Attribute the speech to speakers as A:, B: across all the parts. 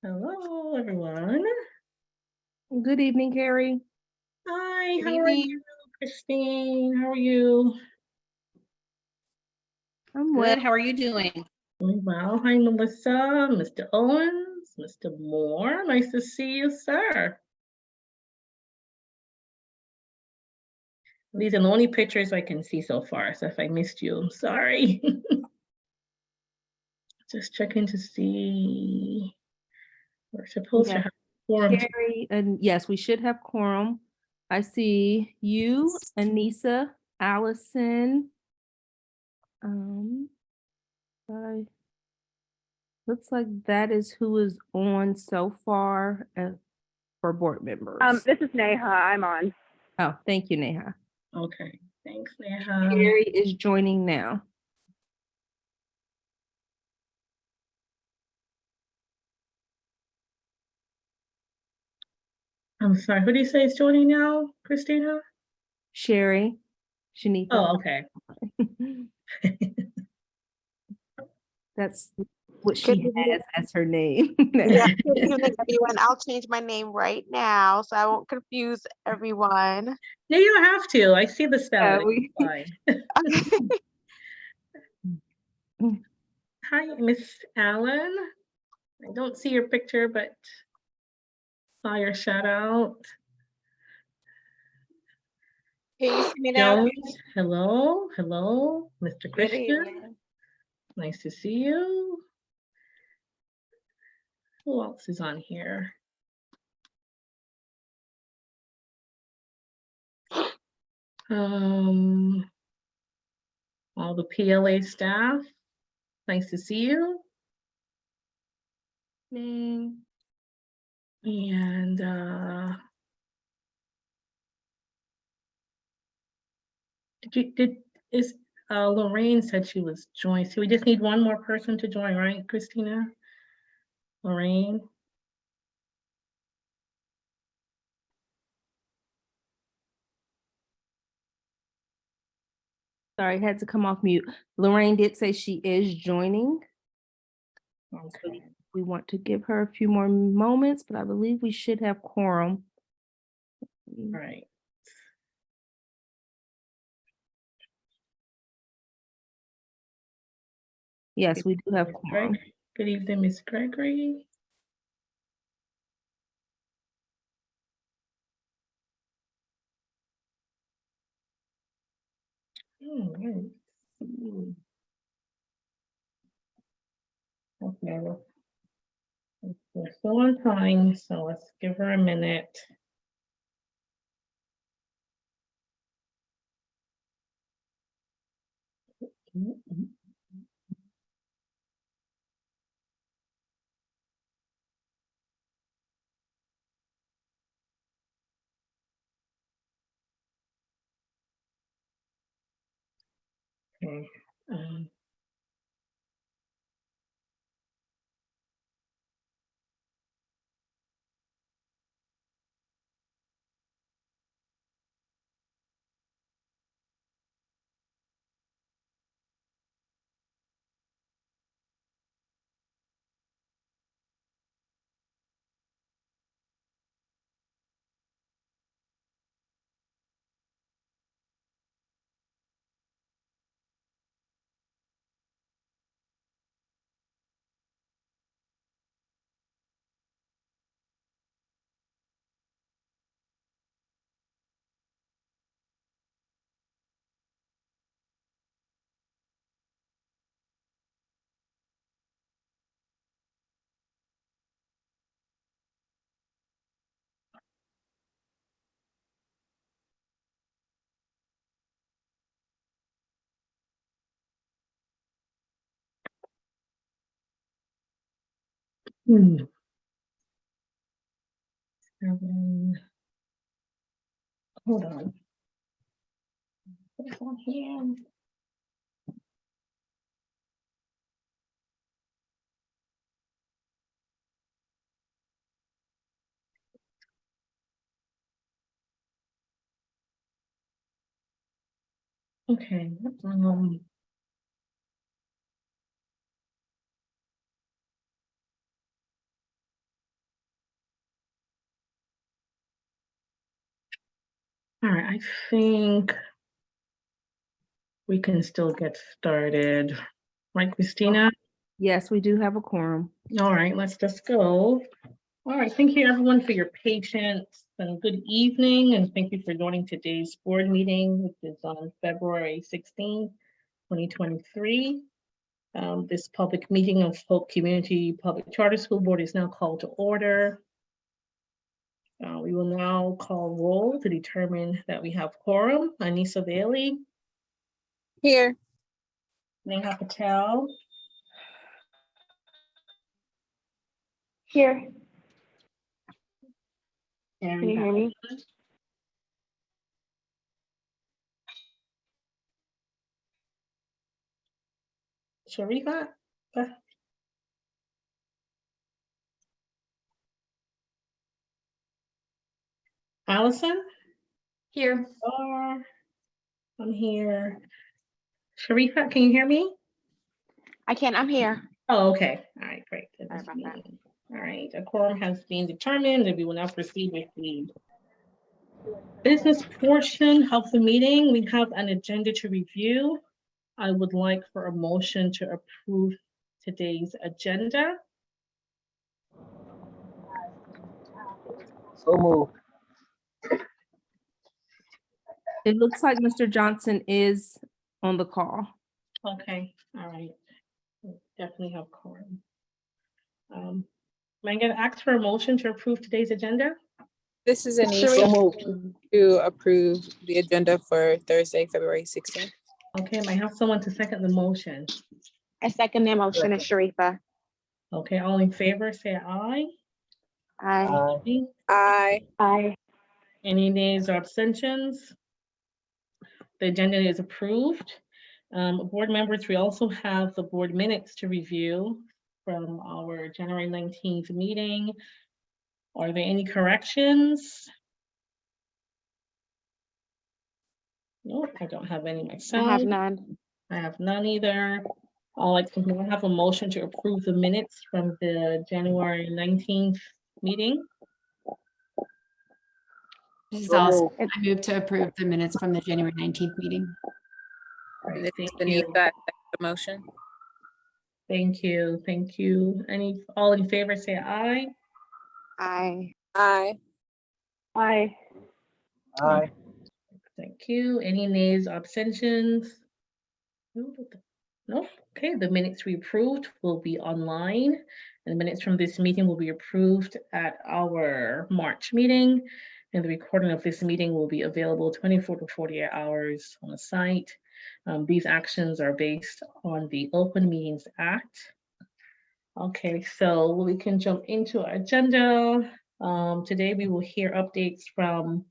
A: Hello, everyone.
B: Good evening, Carrie.
A: Hi,
C: Good
A: how are
C: evening.
A: you, Christine? How are you?
B: I'm well.
C: Good. How are you doing?
A: Doing well. Hi, Melissa, Mr. Owens, Mr. Moore. Nice to see you, sir. These are the only pictures I can see so far, so if I missed you, I'm sorry. Just checking to see. We're supposed to
B: Yeah.
A: have quorum.
B: Carrie, and yes, we should have quorum. I see you, Anissa, Allison. I looks like that is who is on so far for board members.
D: This is Neha. I'm on.
B: Oh, thank you, Neha.
A: Okay, thanks, Neha.
B: Carrie is joining now.
A: I'm sorry, who do you say is joining now, Christina?
B: Sherry, Shanita.
A: Oh, okay.
B: That's what she has as her name.
E: Yeah, good evening, everyone. I'll change my name right now so I won't confuse everyone.
A: No, you don't have to. I see the spelling.
B: Yeah,
A: Fine.
E: Okay.
A: Hi, Miss Allen. I don't see your picture, but saw your shout out.
E: Can you see me now?
A: Jones, hello, hello, Mr.
E: Good
A: Christian.
E: evening.
A: Nice to see you. Who else is on here? All the PLA staff. Nice to see you. And is Lorraine said she was joined. So we just need one more person to join, right, Christina? Lorraine.
B: Sorry, I had to come off mute. Lorraine did say she is joining.
A: Okay.
B: We want to give her a few more moments, but I believe we should have quorum.
A: All right.
B: Yes, we do have quorum.
A: Good evening, Miss Gregory. Okay, well, we're still on time, so let's give her a minute. Okay. Hmm. 7. Hold on. What's on here? Okay. All right, I think we can still get started. Right, Christina?
B: Yes, we do have a quorum.
A: All right, let's just go. All right, thank you everyone for your patience and good evening, and thank you for joining today's board meeting, which is on February 16, 2023. This public meeting of Hope Community Public Charter School Board is now called to order. We will now call roll to determine that we have quorum. Anissa Bailey.
C: Here.
A: Neha Patel.
E: Here.
A: Can
E: you hear me?
A: Sharifa? Allison?
D: Here.
A: I'm here. Sharifa, can you hear me?
E: I can. I'm here.
A: Oh, okay. All right, great.
E: Sorry about that.
A: All right, a quorum has been determined, and we will now proceed with the business portion of the meeting. We have an agenda to review. I would like for a motion to approve today's agenda.
F: So moved.
B: It looks like Mr. Johnson is on the call.
A: Okay, all right. We'll definitely have quorum. Am I going to ask for a motion to approve today's agenda?
C: This is
F: So
C: Anissa
F: moved.
C: to approve the agenda for Thursday, February 16th.
A: Okay, may I have someone to second the motion?
E: I second the motion, is Sharifa.
A: Okay, all in favor, say aye.
E: Aye.
C: Aye.
E: Aye.
A: Any nays or abstentions? The agenda is approved. Board members, we also have the board minutes to review from our January 19th meeting. Are there any corrections? Nope, I don't have any
E: I
A: myself.
E: have none.
A: I have none either. I'd like to have a motion to approve the minutes from the January 19th meeting.
D: This is
F: So
D: also,
F: moved.
D: I move to approve the minutes from the January 19th meeting.
A: All right,
C: And this is
A: thank you.
C: Anissa, I second the motion.
A: Thank you. Thank you. All in favor, say aye.
E: Aye.
C: Aye.
E: Aye.
F: Aye.
A: Thank you. Any nays, abstentions? No. Okay, the minutes we approved will be online. And the minutes from this meeting will be approved at our March meeting. And the recording of this meeting will be available 24 to 48 hours on the site. These actions are based on the Open Meetings Act. Okay, so we can jump into our agenda. Today we will hear updates from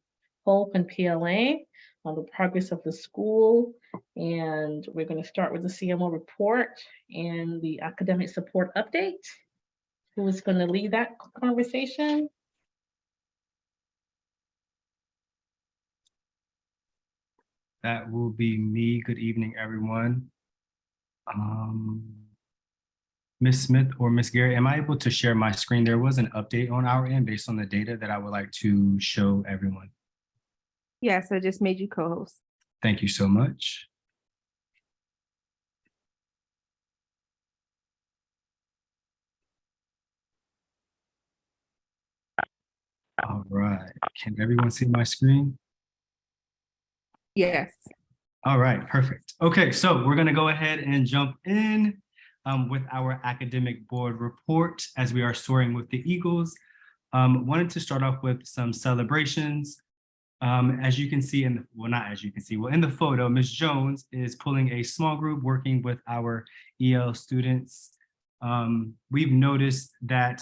A: Hope and PLA on the progress of the school. And we're going to start with the CMO report and the academic support update. Who is going to lead that conversation?
G: That will be me. Good evening, everyone. Ms. Smith or Ms. Gary, am I able to share my screen? There was an update on our end based on the data that I would like to show everyone.
B: Yes, I just made you co-host.
G: Thank you so much. All right, can everyone see my screen?
B: Yes.
G: All right, perfect. Okay, so we're gonna go ahead and jump in with our academic board report as we are soaring with the Eagles. Wanted to start off with some celebrations. As you can see not as you can see, well, in the photo, Ms. Jones is pulling a small group working with our EL students. We've noticed that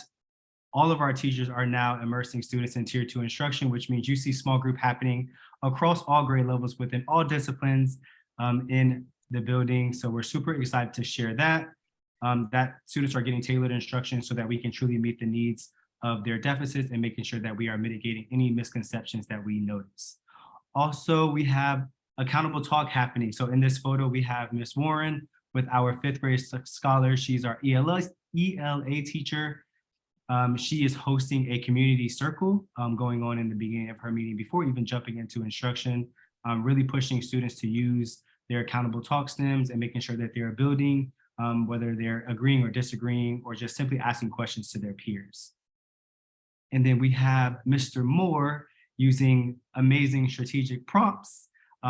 G: all of our teachers are now immersing students in Tier 2 instruction, which means you see small group happening across all grade levels within all disciplines in the building. So we're super excited to share that students are getting tailored instruction so that we can truly meet the needs of their deficits and making sure that we are mitigating any misconceptions that we notice. Also, we have accountable talk happening. So in this photo, we have Ms. Warren with our 5th grade scholar. She's our ELA teacher. She is hosting a community circle going on in the beginning of her meeting before even jumping into instruction, really pushing students to use their accountable talk stems and making sure that they're building, whether they're agreeing or disagreeing or just simply asking questions to their peers. And then we have Mr. Moore using amazing strategic prompts,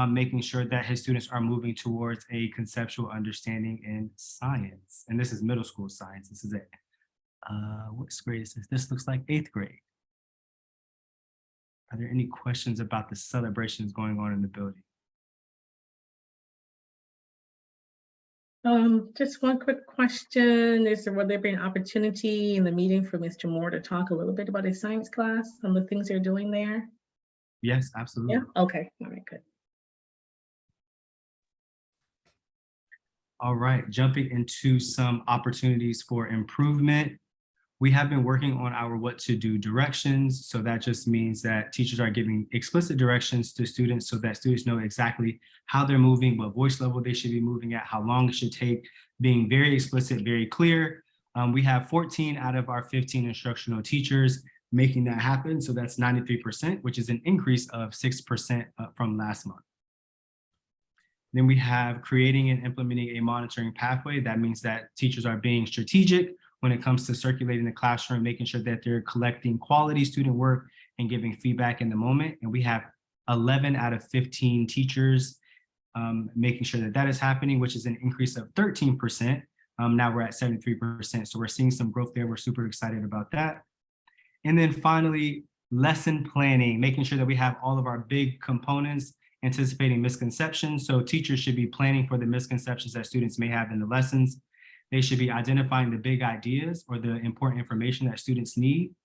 G: making sure that his students are moving towards a conceptual understanding in science. And this is middle school science. This is it. What grade is this? This looks like 8th grade. Are there any questions about the celebrations going on in the building?
A: Just one quick question. Will there be an opportunity in the meeting for Mr. Moore to talk a little bit about his science class, some of the things they're doing there?
G: Yes, absolutely.
A: Yeah, okay, all right, good.
G: All right, jumping into some opportunities for improvement. We have been working on our what to do directions. So that just means that teachers are giving explicit directions to students so that students know exactly how they're moving, what voice level they should be moving at, how long it should take, being very explicit, very clear. We have 14 out of our 15 instructional teachers making that happen. So that's 93%, which is an increase of 6% from last month. Then we have creating and implementing a monitoring pathway. That means that teachers are being strategic when it comes to circulating the classroom, making sure that they're collecting quality student work and giving feedback in the moment. And we have 11 out of 15 teachers making sure that that is happening, which is an increase of 13%. Now we're at 73%. So we're seeing some growth there. We're super excited about that. And then finally, lesson planning, making sure that we have all of our big components, anticipating misconceptions. So teachers should be planning for the misconceptions that students may have in the lessons. They should be identifying the big ideas or the important information that students need,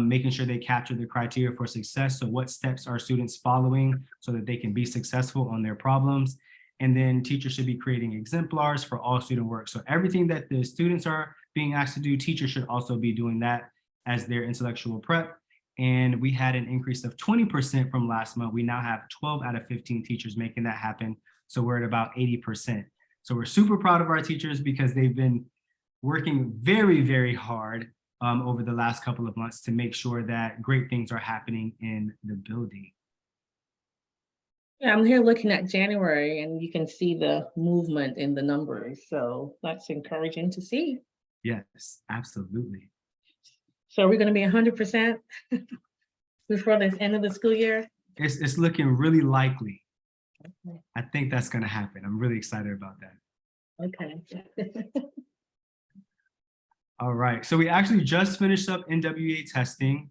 G: making sure they capture the criteria for success. So what steps are students following so that they can be successful on their problems? And then teachers should be creating exemplars for all student work. So everything that the students are being asked to do, teachers should also be doing that as their intellectual prep. And we had an increase of 20% from last month. We now have 12 out of 15 teachers making that happen. So we're at about 80%. So we're super proud of our teachers because they've been working very, very hard over the last couple of months to make sure that great things are happening in the building.
A: Yeah, I'm here looking at January and you can see the movement in the numbers. So that's encouraging to see.
G: Yes, absolutely.
A: So are we going to be 100% before the end of the school year?
G: It's looking really likely.
A: Okay.
G: I think that's going to happen. I'm really excited about that.
A: Okay.
G: All right, so we actually just finished up NWA testing.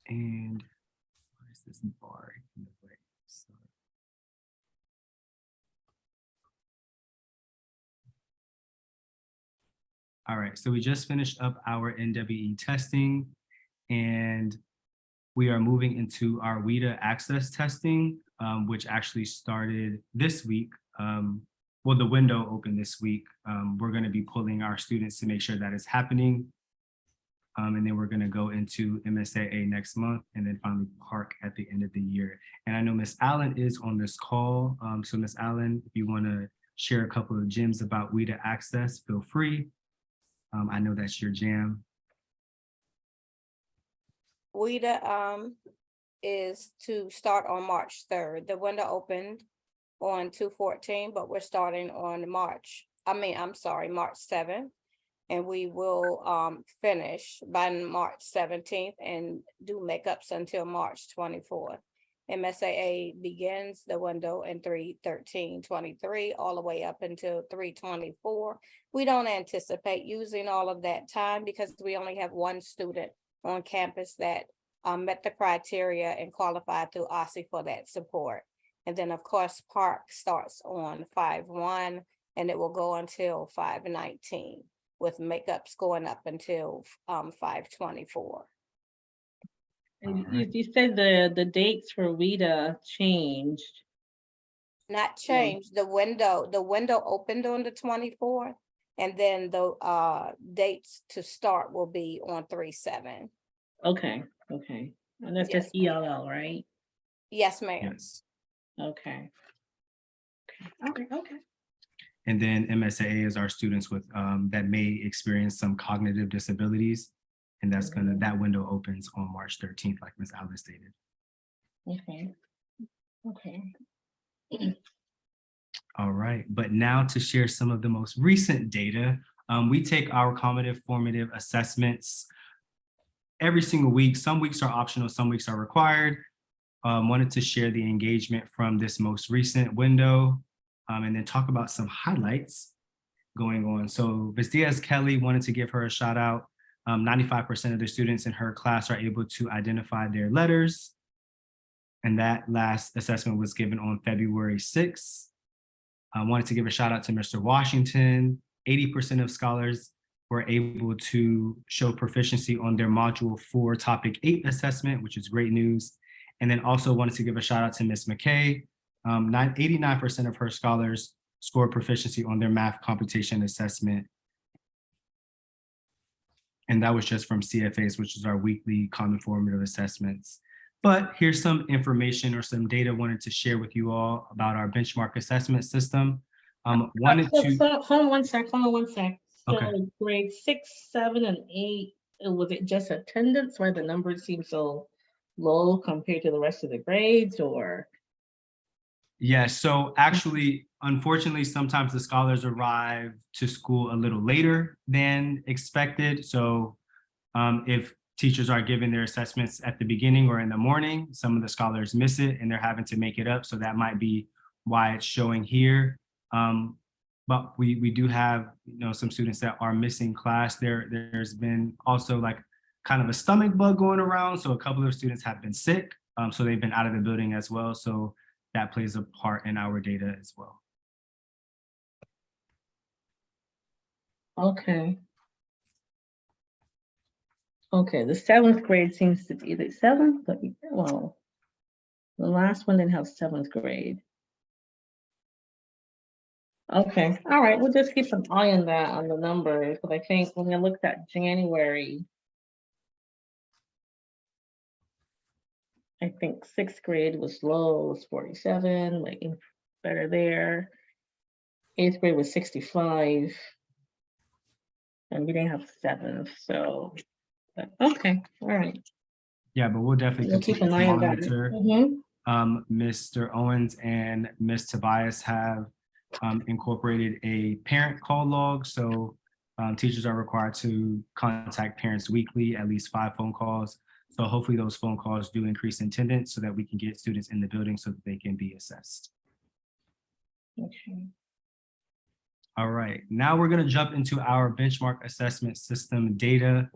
G: And what is this bar in the way? Sorry. All right, so we just finished up our NWE testing and we are moving into our WIDA access testing, which actually started this week. Well, the window opened this week. We're going to be pulling our students to make sure that is happening. And then we're going to go into MSAA next month and then finally PARC at the end of the year. And I know Ms. Allen is on this call. So Ms. Allen, if you want to share a couple of gems about WIDA access, feel free. I know that's your jam.
H: WIDA is to start on March 3rd. The window opened on 2/14, but we're starting on March 7th. And we will finish by March 17th and do makeups until March 24th. MSAA begins the window in 3/13/23 all the way up until 3/24. We don't anticipate using all of that time because we only have one student on campus that met the criteria and qualified through OSSE for that support. And then of course, PARC starts on 5/1 and it will go until 5/19 with makeups going up until 5/24.
A: And
G: All right.
A: you said the dates for WIDA changed.
H: Not changed, the window opened on the 24th. And then the dates to start will be on 3/7.
A: Okay, okay. And that's
H: Yes,
A: just ELL, right?
H: Yes, ma'am.
G: Yes.
A: Okay. Okay, okay.
G: And then MSAA is our students with that may experience some cognitive disabilities. And that's that window opens on March 13th, like Ms. Allen stated.
A: Okay. Okay.
G: All right, but now to share some of the most recent data, we take our cognitive formative assessments every single week. Some weeks are optional, some weeks are required. Wanted to share the engagement from this most recent window and then talk about some highlights going on. So Ms. Diaz-Kelly wanted to give her a shout out. 95% of the students in her class are able to identify their letters. And that last assessment was given on February 6th. I wanted to give a shout out to Mr. Washington. 80% of scholars were able to show proficiency on their Module 4 Topic 8 assessment, which is great news. And then also wanted to give a shout out to Ms. McKay. 89% of her scholars scored proficiency on their math computation assessment. And that was just from CFAs, which is our weekly common formative assessments. But here's some information or some data I wanted to share with you all about our benchmark assessment system.
A: Hold on one sec. So
G: Okay.
A: grade 6, 7, and 8, was it just attendance why the numbers seem so low compared to the rest of the grades, or?
G: Yeah, so actually, unfortunately, sometimes the scholars arrive to school a little later than expected. So if teachers are giving their assessments at the beginning or in the morning, some of the scholars miss it and they're having to make it up. So that might be why it's showing here. But we do have, some students that are missing class. There's been also like kind of a stomach bug going around. So a couple of students have been sick. So they've been out of the building as well. So that plays a part in our data as well.
A: Okay. Okay, the 7th grade seems to be the 7th, but well, the last one didn't have 7th grade. Okay, all right, we'll just keep an eye on that, on the numbers, because I think when I looked at January, I think 6th grade was low, was 47, like better there. 8th grade was 65. And we didn't have 7th, so, okay, all right.
G: Yeah, but we'll definitely
A: We'll keep
G: continue
A: an
G: to
A: eye on that.
G: monitor. Mr. Owens and Ms. Tobias have incorporated a parent call log. So teachers are required to contact parents weekly, at least 5 phone calls. So hopefully those phone calls do increase attendance so that we can get students in the building so that they can be assessed.
A: Okay.
G: All right, now we're gonna jump into our benchmark assessment system data.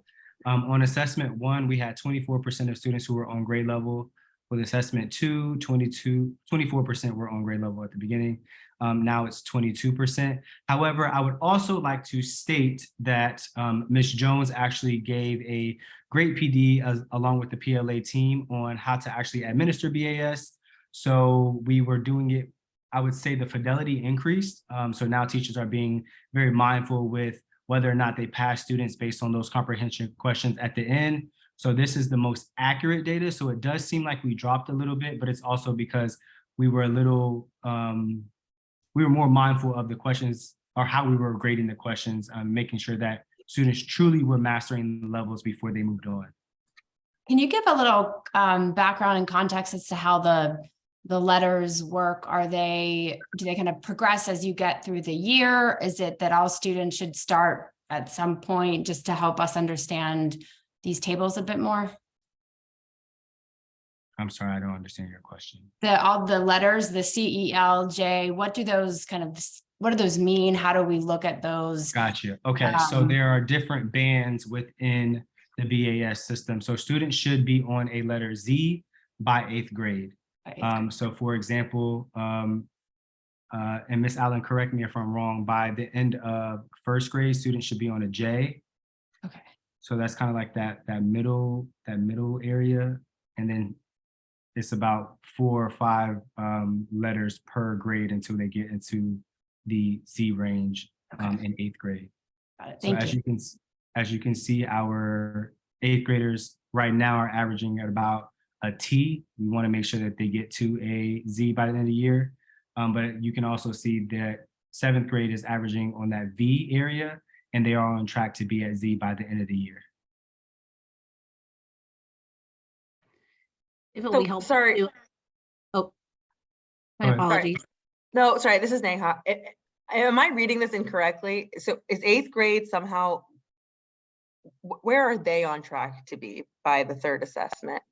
G: On assessment 1, we had 24% of students who were on grade level. With assessment 2, 24% were on grade level at the beginning. Now it's 22%. However, I would also like to state that Ms. Jones actually gave a great PD along with the PLA team on how to actually administer BAS. So we were doing it, I would say the fidelity increased. So now teachers are being very mindful with whether or not they pass students based on those comprehension questions at the end. So this is the most accurate data. So it does seem like we dropped a little bit, but it's also because we were a little, we were more mindful of the questions or how we were grading the questions, making sure that students truly were mastering the levels before they moved on.
D: Can you give a little background and context as to how the letters work? Do they kind of progress as you get through the year? Is it that all students should start at some point, just to help us understand these tables a bit more?
G: I'm sorry, I don't understand your question.
D: All the letters, the C, E, L, J, what do those mean? How do we look at those?
G: Gotcha. Okay, so there are different bands within the BAS system. So students should be on a letter Z by 8th grade. So for example, and Ms. Allen, correct me if I'm wrong, by the end of 1st grade, students should be on a J.
D: Okay.
G: So that's kind of like that middle area. And then it's about 4 or 5 letters per grade until they get into the Z range in 8th grade.
D: Got it.
G: So as you can see, our 8th graders right now are averaging at about a T. We want to make sure that they get to a Z by the end of the year. But you can also see that seventh grade is averaging on that V area, and they are on track to be at Z by the end of the year.
I: If it will
J: So,
I: be helpful.
J: sorry.
I: to- Oh, my
G: Go ahead.
I: apologies.
J: No, sorry, this is Neha. Am I reading this incorrectly? So is eighth grade somehow, where are they on track to be by the third assessment?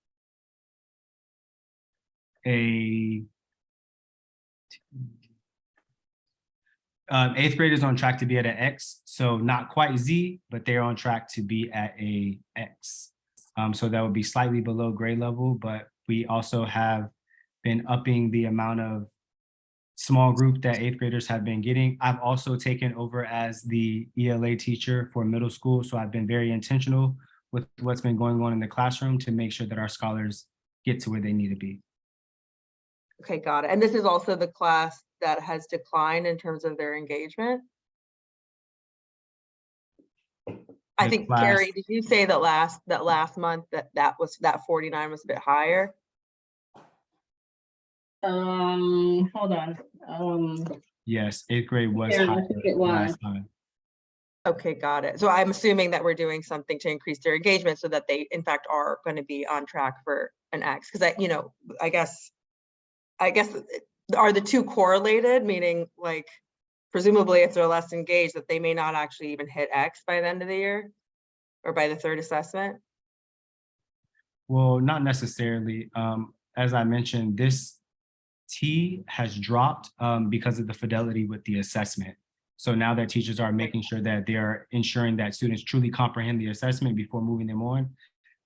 G: Eighth grade is on track to be at an X, so not quite Z, but they're on track to be at a X. So that would be slightly below grade level, but we also have been upping the amount of small group that eighth graders have been getting. I've also taken over as the ELA teacher for middle school, so I've been very intentional with what's been going on in the classroom to make sure that our scholars get to where they need to be.
J: Okay, got it. And this is also the class that has declined in terms of their engagement? I
G: The
J: think,
G: class-
J: Carrie, did you say that last month that 49 was a bit higher?
A: Hold on.
G: Yes, eighth grade was
A: Yeah, I
G: higher
A: think it
G: last
A: was.
G: time.
J: Okay, got it. So I'm assuming that we're doing something to increase their engagement so that they in fact are going to be on track for an X. Because I guess are the two correlated? Meaning, like, presumably if they're less engaged, that they may not actually even hit X by the end of the year or by the third assessment?
G: Well, not necessarily. As I mentioned, this T has dropped because of the fidelity with the assessment. So now that teachers are making sure that they are ensuring that students truly comprehend the assessment before moving them on,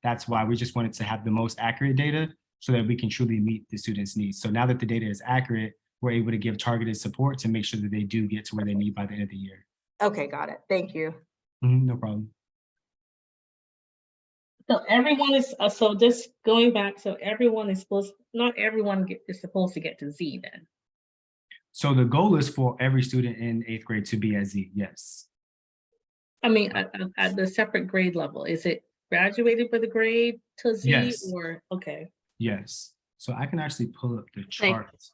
G: that's why we just wanted to have the most accurate data so that we can truly meet the students' needs. So now that the data is accurate, we're able to give targeted support to make sure that they do get to where they need by the end of the year.
J: Okay, got it. Thank you.
G: No problem.
A: So everyone is, so just going back, so everyone is not everyone is supposed to get to Z then.
G: So the goal is for every student in eighth grade to be at Z, yes.
A: I mean, at the separate grade level, is it graduated with a grade to Z
G: Yes.
A: or, okay.
G: Yes. So I can actually pull up the
I: Like,
G: charts.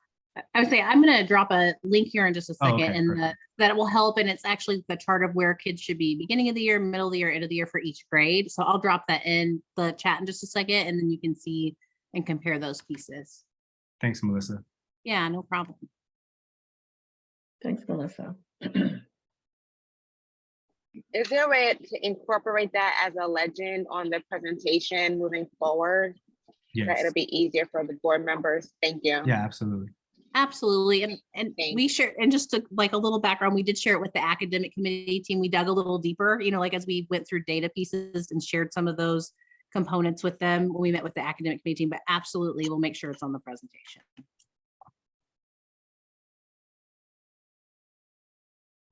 I: I would say I'm going to drop a link here in just a
G: Oh,
I: second,
G: okay,
I: and
G: perfect.
I: that will help. And it's actually the chart of where kids should be beginning of the year, middle of the year, end of the year for each grade. So I'll drop that in the chat in just a second, and then you can see and compare those pieces.
G: Thanks, Melissa.
I: Yeah, no problem.
A: Thanks, Melissa.
E: Is there a way to incorporate that as a legend on the presentation moving forward? That
G: Yes.
E: it'll be easier for the board members. Thank you.
G: Yeah, absolutely.
I: Absolutely. And
E: Thanks.
I: we share, and just to like a little background, we did share it with the academic committee team. We dug a little deeper, like as we went through data pieces and shared some of those components with them when we met with the academic committee team, but absolutely we'll make sure it's on the presentation.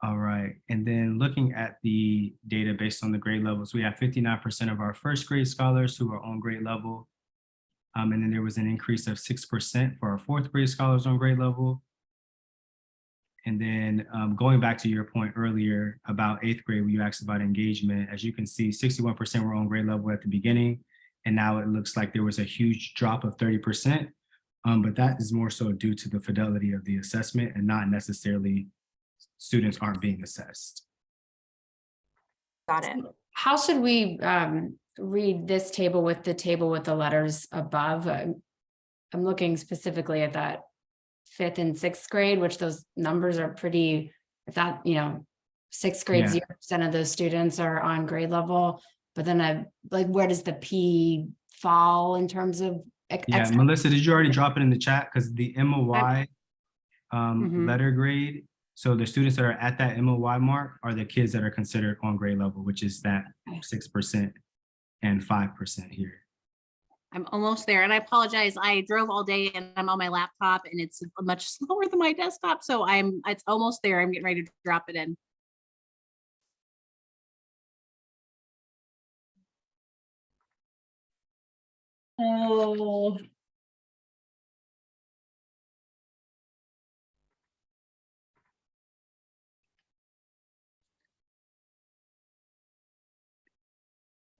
G: All right. And then looking at the data based on the grade levels, we have 59% of our first grade scholars who are on grade level. And then there was an increase of 6% for our fourth grade scholars on grade level. And then going back to your point earlier about eighth grade, where you asked about engagement, as you can see, 61% were on grade level at the beginning. And now it looks like there was a huge drop of 30%. But that is more so due to the fidelity of the assessment and not necessarily students aren't being assessed.
J: Got it.
D: How should we read this table with the letters above? I'm looking specifically at that fifth and sixth grade, which those numbers are pretty, if that, sixth grade,
G: Yeah.
D: 0% of those students are on grade level. But then like, where does the P fall in terms of?
G: Yeah, Melissa, did you already drop it in the chat? Because the MOY
I: Mhm.
G: letter grade, so the students that are at that MOY mark are the kids that are considered on grade level, which is that 6% and 5% here.
I: I'm almost there, and I apologize. I drove all day and I'm on my laptop and it's much slower than my desktop. So it's almost there. I'm getting ready to drop it in.
A: Oh.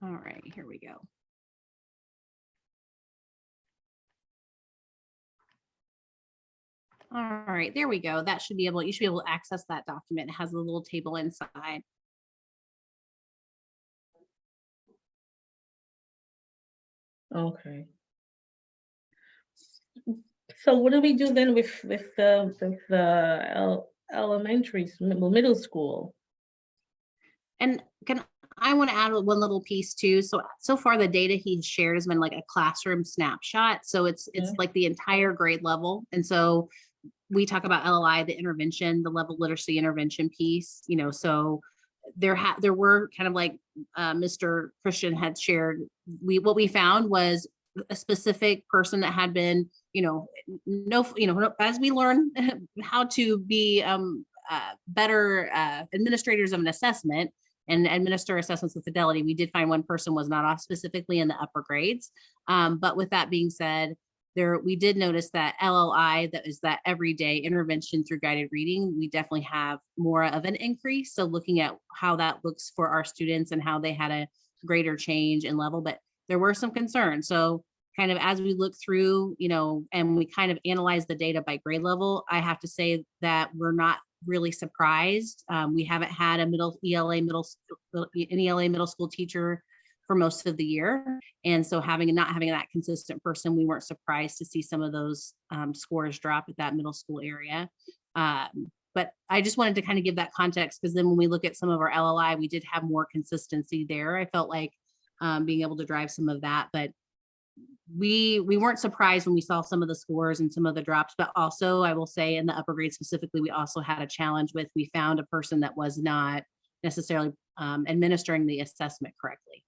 I: All right, here we go. All right, there we go. That should be able, you should be able to access that document. It has a little table inside.
A: Okay. So what do we do then with the elementary, middle school?
I: And I want to add one little piece too. So far the data he shared has been like a classroom snapshot. So it's like the entire grade level. And so we talk about LLI, the intervention, the level literacy intervention piece, you know, so there were kind of like Mr. Christian had shared, what we found was a specific person that had been, as we learn how to be better administrators of an assessment and administer assessments with fidelity, we did find one person was not off specifically in the upper grades. But with that being said, we did notice that LLI, that is that everyday intervention through guided reading, we definitely have more of an increase. So looking at how that looks for our students and how they had a greater change in level, but there were some concerns. So kind of as we look through, and we kind of analyze the data by grade level, I have to say that we're not really surprised. We haven't had an ELA middle school teacher for most of the year. And so not having that consistent person, we weren't surprised to see some of those scores drop at that middle school area. But I just wanted to kind of give that context, because then when we look at some of our LLI, we did have more consistency there. I felt like being able to drive some of that, but we weren't surprised when we saw some of the scores and some of the drops, but also I will say in the upper grade specifically, we also had a challenge with, we found a person that was not necessarily administering the assessment correctly.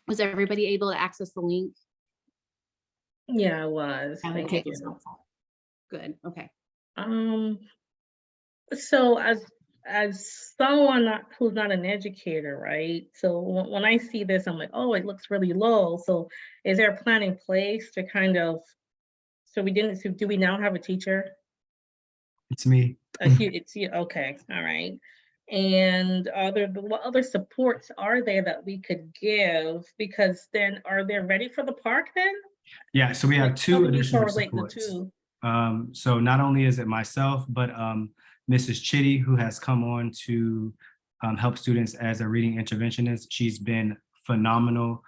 I: Was everybody able to access the link?
A: Yeah, I was.
D: Yeah, the
A: Thank
D: table's
A: you.
D: helpful.
I: Good, okay.
A: So as someone who's not an educator, right? So when I see this, I'm like, oh, it looks really low. So is there a plan in place to kind of, so do we now have a teacher?
G: It's me.
A: It's you, okay, all right. And what other supports are there that we could give? Because then are they ready for the park then?
G: Yeah, so we have
A: How
G: two
A: do we
G: additional
A: correlate the
G: supports.
A: two?
G: So not only is it myself, but Mrs. Chitty, who has come on to help students as a reading interventionist. She's been phenomenal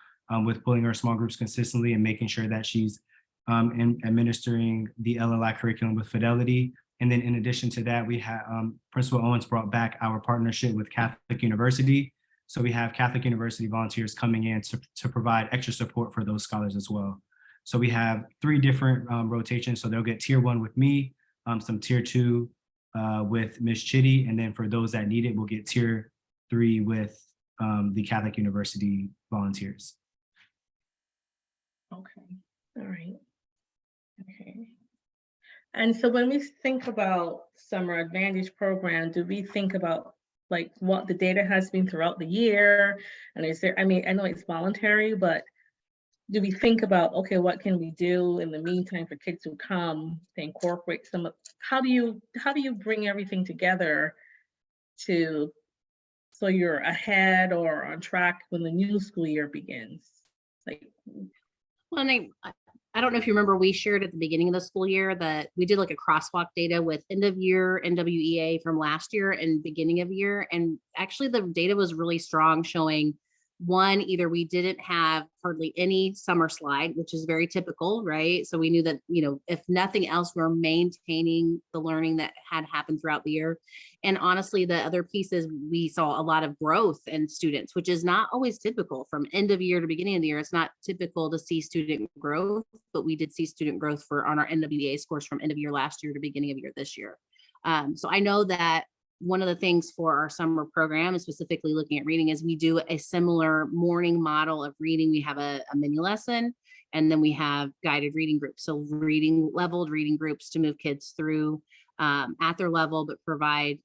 G: with pulling her small groups consistently and making sure that she's administering the LLI curriculum with fidelity. And then in addition to that, we have Principal Owens brought back our partnership with Catholic University. So we have Catholic University volunteers coming in to provide extra support for those scholars as well. So we have 3 different rotations. So they'll get tier 1 with me, some tier 2 with Ms. Chitty. And then for those that need it, we'll get tier 3 with the Catholic University volunteers.
A: Okay, all right. Okay. And so when we think about Summer Advantage program, do we think about like what the data has been throughout the year? And is there, I mean, I know it's voluntary, but do we think about, okay, what can we do in the meantime for kids who come to incorporate some of, how do you bring everything together so you're ahead or on track when the new school year begins? Like,
I: well, and I don't know if you remember, we shared at the beginning of the school year that we did like a crosswalk data with end of year NWEA from last year and beginning of year. And actually the data was really strong, showing one, either we didn't have hardly any summer slide, which is very typical, right? So we knew that, if nothing else, we're maintaining the learning that had happened throughout the year. And honestly, the other piece is we saw a lot of growth in students, which is not always typical from end of year to beginning of the year. It's not typical to see student growth, but we did see student growth on our NWEA scores from end of year last year to beginning of year this year. So I know that one of the things for our summer program, and specifically looking at reading, is we do a similar morning model of reading. We have a mini lesson, and then we have guided reading groups. So leveled reading groups to move kids through at their level, but provide,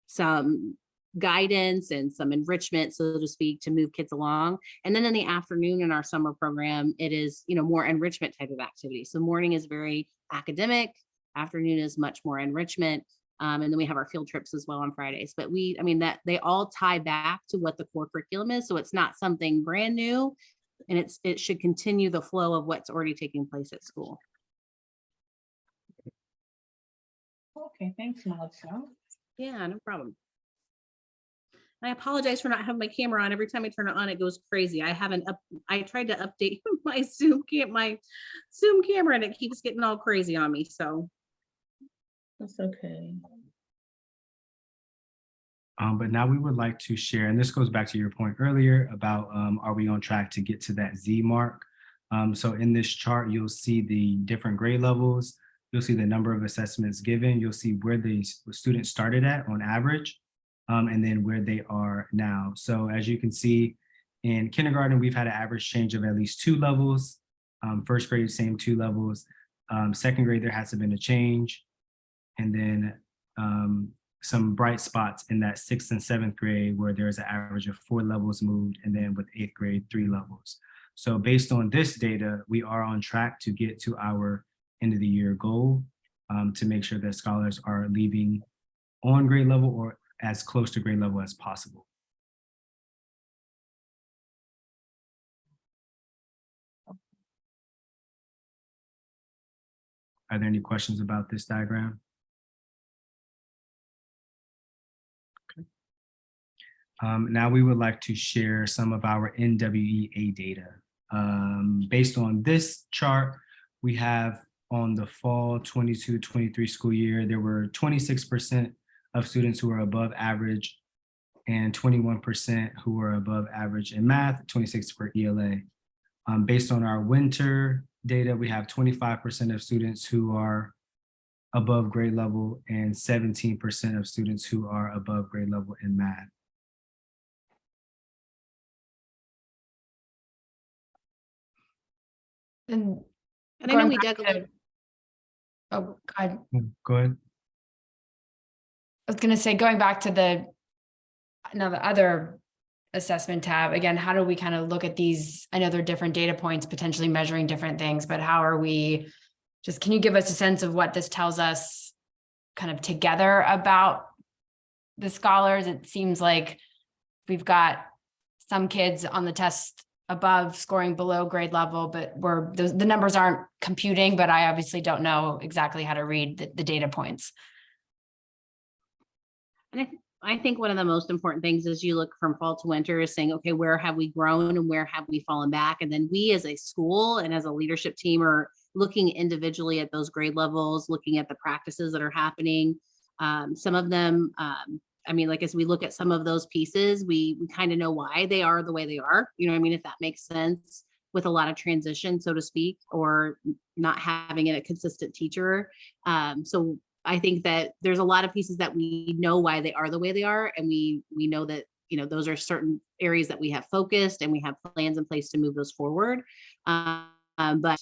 I: some guidance and some enrichment, so to speak, to move kids along. And then in the afternoon in our summer program, it is, more enrichment type of activity. So morning is very academic, afternoon is much more enrichment. And then we have our field trips as well on Fridays. But I mean, that they all tie back to what the core curriculum is. So it's not something brand new, and it should continue the flow of what's already taking place at school.
A: Okay, thanks, Melissa.
I: Yeah, no problem. I apologize for not having my camera on. Every time I turn it on, it goes crazy. I tried to update my Zoom camera and it keeps getting all crazy on me. So
A: That's okay.
G: But now we would like to share, and this goes back to your point earlier about are we on track to get to that Z mark? So in this chart, you'll see the different grade levels. You'll see the number of assessments given. You'll see where the students started at on average, and then where they are now. So as you can see, in kindergarten, we've had an average change of at least 2 levels. First grade, same 2 levels. Second grade, there hasn't been a change. And then some bright spots in that 6th and 7th grade where there's an average of 4 levels moved, and then with 8th grade, 3 levels. So based on this data, we are on track to get to our end of the year goal to make sure that scholars are leaving on grade level or as close to grade level as possible. Are there any questions about this diagram? Okay. Now we would like to share some of our NWEA data. Based on this chart, we have on the fall 22-23 school year, there were 26% of students who are above average and 21% who were above average in math, 26 for ELA. Based on our winter data, we have 25% of students who are above grade level and 17% of students who are above grade level in math.
D: And
I: I know we dug a little.
D: oh, God.
G: Go ahead.
D: I was going to say, going back to the other assessment tab, again, how do we kind of look at these? I know there are different data points potentially measuring different things, but how are we can you give us a sense of what this tells us kind of together about the scholars? It seems like we've got some kids on the test above scoring below grade level, but the numbers aren't computing, but I obviously don't know exactly how to read the data points.
I: And I think one of the most important things as you look from fall to winter is saying, okay, where have we grown and where have we fallen back? And then we as a school and as a leadership team are looking individually at those grade levels, looking at the practices that are happening. Some of them, I mean, like, as we look at some of those pieces, we kind of know why they are the way they are, you know what I mean? If that makes sense, with a lot of transition, so to speak, or not having a consistent teacher. So I think that there's a lot of pieces that we know why they are the way they are. And we know that, you know, those are certain areas that we have focused and we have plans in place to move those forward. But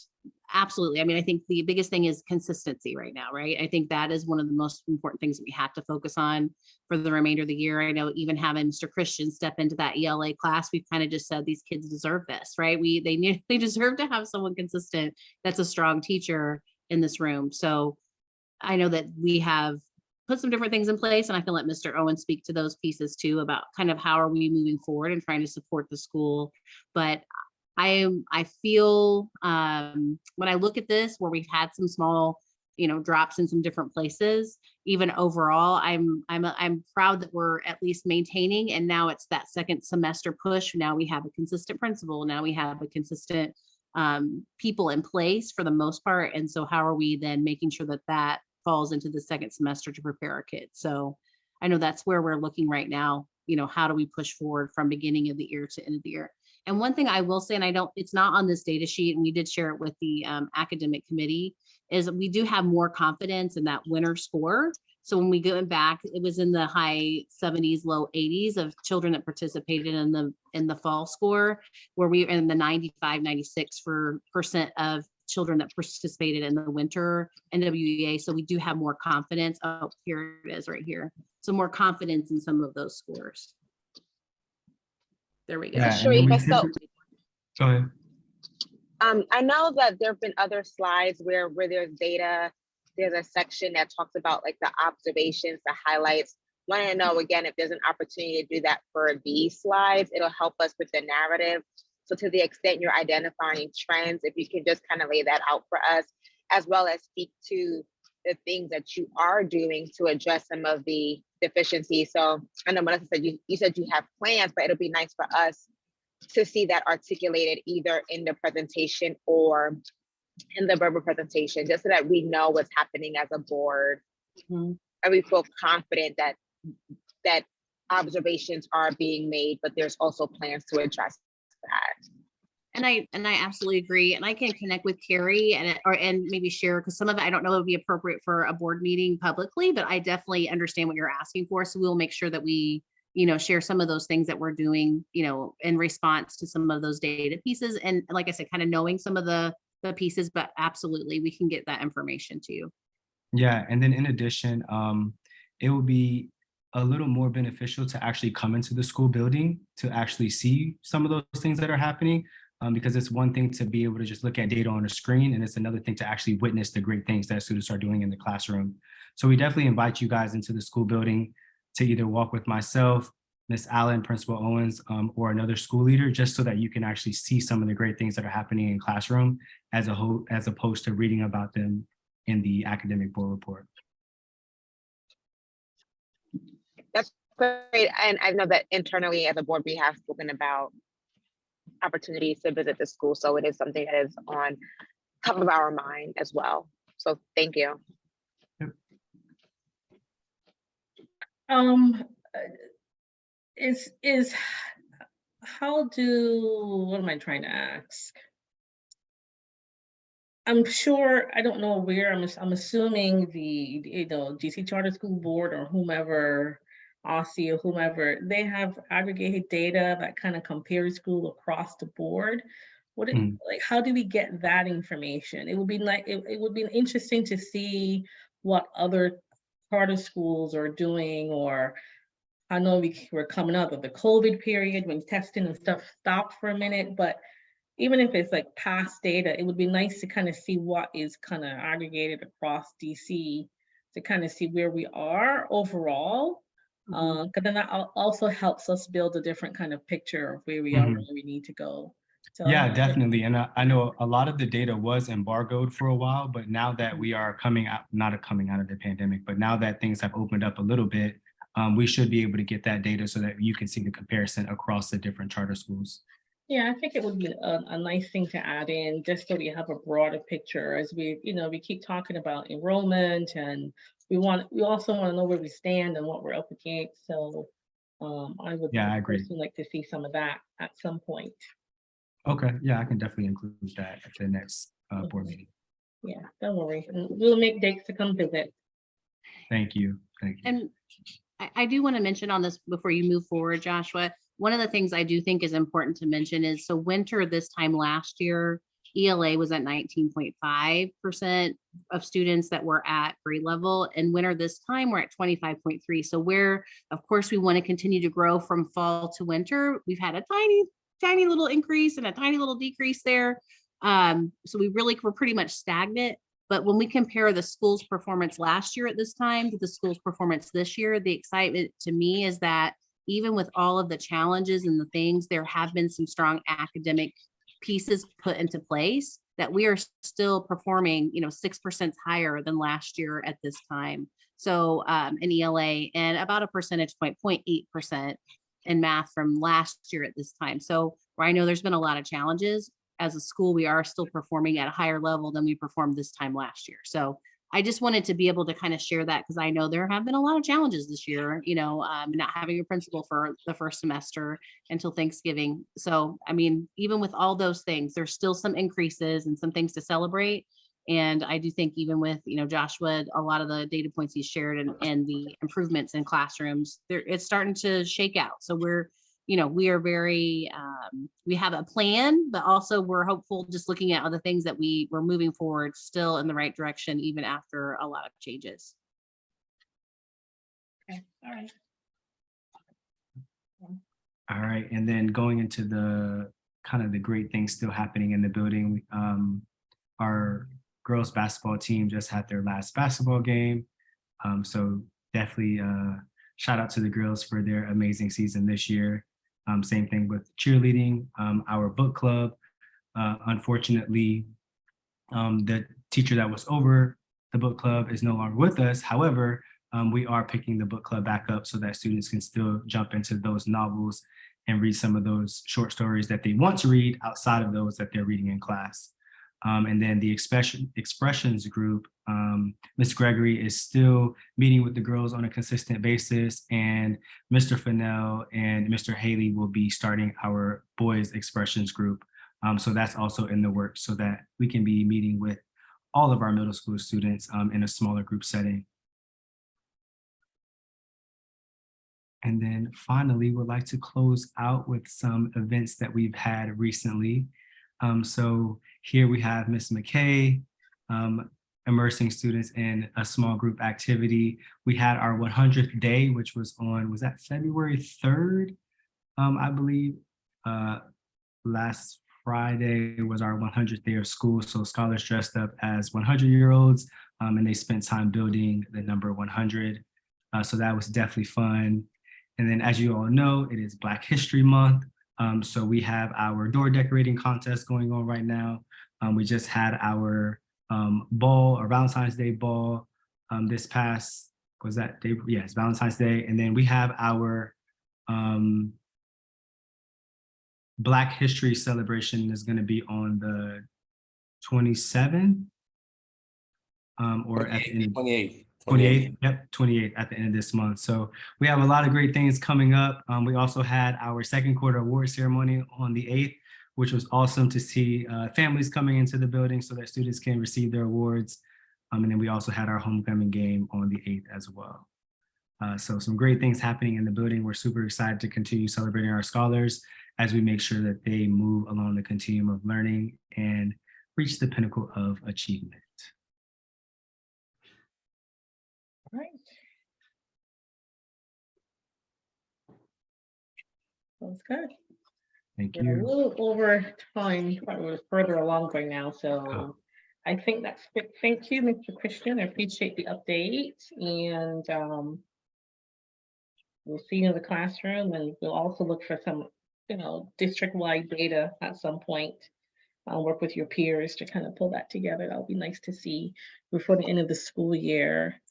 I: absolutely, I mean, I think the biggest thing is consistency right now, right? I think that is one of the most important things that we have to focus on for the remainder of the year. I know even having Mr. Christian step into that ELA class, we've kind of just said these kids deserve this, right? They deserve to have someone consistent that's a strong teacher in this room. So I know that we have put some different things in place, and I can let Mr. Owen speak to those pieces too, about kind of how are we moving forward and trying to support the school. But I feel when I look at this, where we've had some small, you know, drops in some different places, even overall, I'm proud that we're at least maintaining. And now it's that second semester push. Now we have a consistent principal. Now we have a consistent people in place for the most part. And so how are we then making sure that that falls into the second semester to prepare our kids? So I know that's where we're looking right now. You know, how do we push forward from beginning of the year to end of the year? And one thing I will say, and it's not on this data sheet, and we did share it with the academic committee, is we do have more confidence in that winter score. So when we go back, it was in the high 70s, low 80s of children that participated in the fall score, where we are in the 95-96% of children that participated in the winter NWEA. So we do have more confidence. Oh, here it is right here. So more confidence in some of those scores. There we go.
G: Yeah,
E: Sharika,
G: go ahead.
E: I know that there have been other slides where there's data there's a section that talks about like the observations, the highlights. Want to know again if there's an opportunity to do that for these slides. It'll help us with the narrative. So to the extent you're identifying trends, if you can just kind of lay that out for us, as well as speak to the things that you are doing to address some of the deficiencies. So I know Melissa said you said you have plans, but it'll be nice for us to see that articulated either in the presentation or in the verbal presentation, just so that we know what's happening as a board. And we feel confident that observations are being made, but there's also plans to address that.
I: And I absolutely agree. And I can connect with Carrie and maybe share, because some of it I don't know would be appropriate for a board meeting publicly, but I definitely understand what you're asking for. So we'll make sure that we, share some of those things that we're doing, in response to some of those data pieces. And like I said, kind of knowing some of the pieces, but absolutely we can get that information to you.
G: Yeah, and then in addition, it would be a little more beneficial to actually come into the school building to actually see some of those things that are happening. Because it's one thing to be able to just look at data on a screen, and it's another thing to actually witness the great things that students are doing in the classroom. So we definitely invite you guys into the school building to either walk with myself, Ms. Allen, Principal Owens, or another school leader, just so that you can actually see some of the great things that are happening in classroom as opposed to reading about them in the academic board report.
E: That's great. And I know that internally as a board, we have spoken about opportunities to visit the school. So it is something that is on top of our mind as well. So thank you.
A: What am I trying to ask? I'm sure, I don't know where, I'm assuming the DC Charter School Board or whomever, OSSI or whomever, they have aggregated data that kind of compares school across the board. Like, how do we get that information? It would be like, it would be interesting to see what other charter schools are doing, or I know we're coming out of the COVID period when testing and stuff stopped for a minute, but even if it's like past data, it would be nice to kind of see what is kind of aggregated across DC to kind of see where we are overall. Because then that also helps us build a different kind of picture of where we are and where we need to go. So,
G: yeah, definitely. And I know a lot of the data was embargoed for a while, but now that we are coming out of the pandemic, but now that things have opened up a little bit, we should be able to get that data so that you can see the comparison across the different charter schools.
A: Yeah, I think it would be a nice thing to add in, just so we have a broader picture as we keep talking about enrollment, and we also want to know where we stand and what we're up against. So I would personally like to see some of that at some point.
G: Okay, yeah, I can definitely include that at the next board meeting.
A: Yeah, don't worry. And we'll make dates to come visit.
G: Thank you. Thank you.
I: And I do want to mention on this before you move forward, Joshua, one of the things I do think is important to mention is, so winter this time last year, ELA was at 19.5% of students that were at grade level, and winter this time we're at 25.3. So where, of course, we want to continue to grow from fall to winter, we've had a tiny little increase and a tiny little decrease there. So we're pretty much stagnant. But when we compare the school's performance last year at this time to the school's performance this year, the excitement to me is that even with all of the challenges and the things, there have been some strong academic pieces put into place that we are still performing, 6% higher than last year at this time. So in ELA, and about a percentage point, 0.8% in math from last year at this time. So where I know there's been a lot of challenges, as a school, we are still performing at a higher level than we performed this time last year. So I just wanted to be able to kind of share that, because I know there have been a lot of challenges this year, not having a principal for the first semester until Thanksgiving. So, I mean, even with all those things, there's still some increases and some things to celebrate. And I do think even with, Joshua, a lot of the data points he shared and the improvements in classrooms, it's starting to shake out. So we are very, we have a plan, but also we're hopeful, just looking at other things that we're moving forward still in the right direction, even after a lot of changes.
A: Okay, all right.
G: All right, and then going into the kind of the great things still happening in the building, our girls basketball team just had their last basketball game. So definitely shout out to the girls for their amazing season this year. Same thing with cheerleading. Our book club, unfortunately, the teacher that was over the book club is no longer with us. However, we are picking the book club back up so that students can still jump into those novels and read some of those short stories that they want to read outside of those that they're reading in class. And then the expressions group, Ms. Gregory is still meeting with the girls on a consistent basis, and Mr. Fennell and Mr. Haley will be starting our boys expressions group. So that's also in the works so that we can be meeting with all of our middle school students in a smaller group setting. And then finally, we'd like to close out with some events that we've had recently. So here we have Ms. McKay immersing students in a small group activity. We had our 100th day, which was that February 3rd, I believe. Last Friday was our 100th day of school. So scholars dressed up as 100-year-olds and they spent time building the number 100. So that was definitely fun. And then as you all know, it is Black History Month. So we have our door decorating contest going on right now. We just had our ball, or Valentine's Day ball this past, was that day? Yes, Valentine's Day. And then we have our Black History celebration is going to be on the 27th or at the end of 28th. Yep, 28th at the end of this month. So we have a lot of great things coming up. We also had our second quarter award ceremony on the 8th, which was awesome to see families coming into the building so that students can receive their awards. And then we also had our homecoming game on the 8th as well. So some great things happening in the building. We're super excited to continue celebrating our scholars as we make sure that they move along the continuum of learning and reach the pinnacle of achievement.
A: All right. Sounds good.
G: Thank
A: We're a
G: you.
A: little over time, but we're further along right now, so
G: Oh.
A: I think that's it. Thank you, Mr. Christian. I appreciate the update, and we'll see you in the classroom, and we'll also look for some, district-wide data at some point. I'll work with your peers to kind of pull that together. That'll be nice to see before the end of the school year.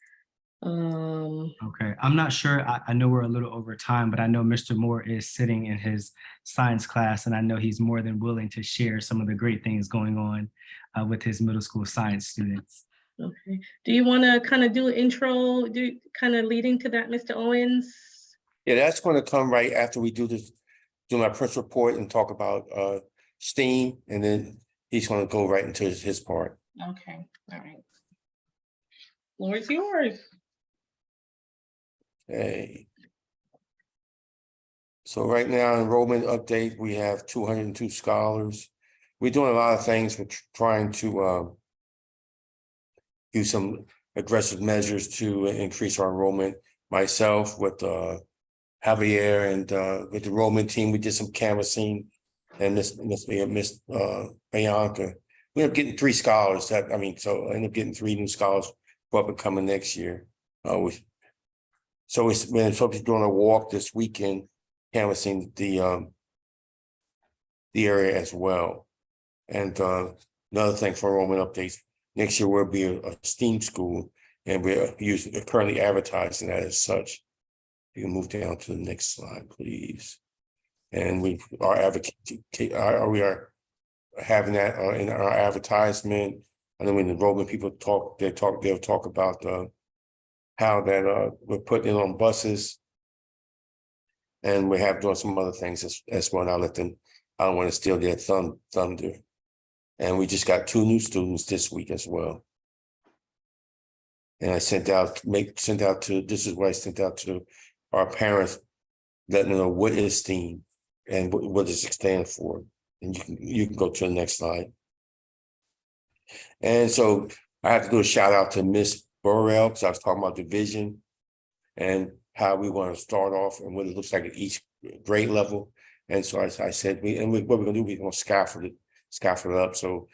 G: Okay, I'm not sure. I know we're a little over time, but I know Mr. Moore is sitting in his science class, and I know he's more than willing to share some of the great things going on with his middle school science students.
A: Okay. Do you want to kind of do an intro, kind of leading to that, Mr. Owens?
K: Yeah, that's going to come right after we do my press report and talk about STEAM, and then he's going to go right into his part.
A: Okay, all right. Floor is yours.
K: Okay. So right now, enrollment update, we have 202 scholars. We're doing a lot of things. We're trying to do some aggressive measures to increase our enrollment. Myself with Javier and with the enrollment team, we did some canvassing, and Miss Bianca. We ended up getting 3 scholars. So I ended up getting 3 new scholars for up and coming next year. So we're supposed to be doing a walk this weekend, canvassing the area as well. And another thing for enrollment updates, next year we'll be a STEAM school, and we're currently advertising that as such. You can move down to the next slide, please. And we are having that in our advertisement. And then when the enrollment people they'll talk about how that we're putting it on buses, and we have doing some other things as well. And I don't want to steal their thunder. And we just got 2 new students this week as well. And I sent out to our parents, letting them know what is STEAM and what does it stand for. And you can go to the next slide. And so I have to do a shout out to Miss Burrell, because I was talking about division and how we want to start off and what it looks like at each grade level. And so I said, what we're going to do, we're going to scaffold it up. So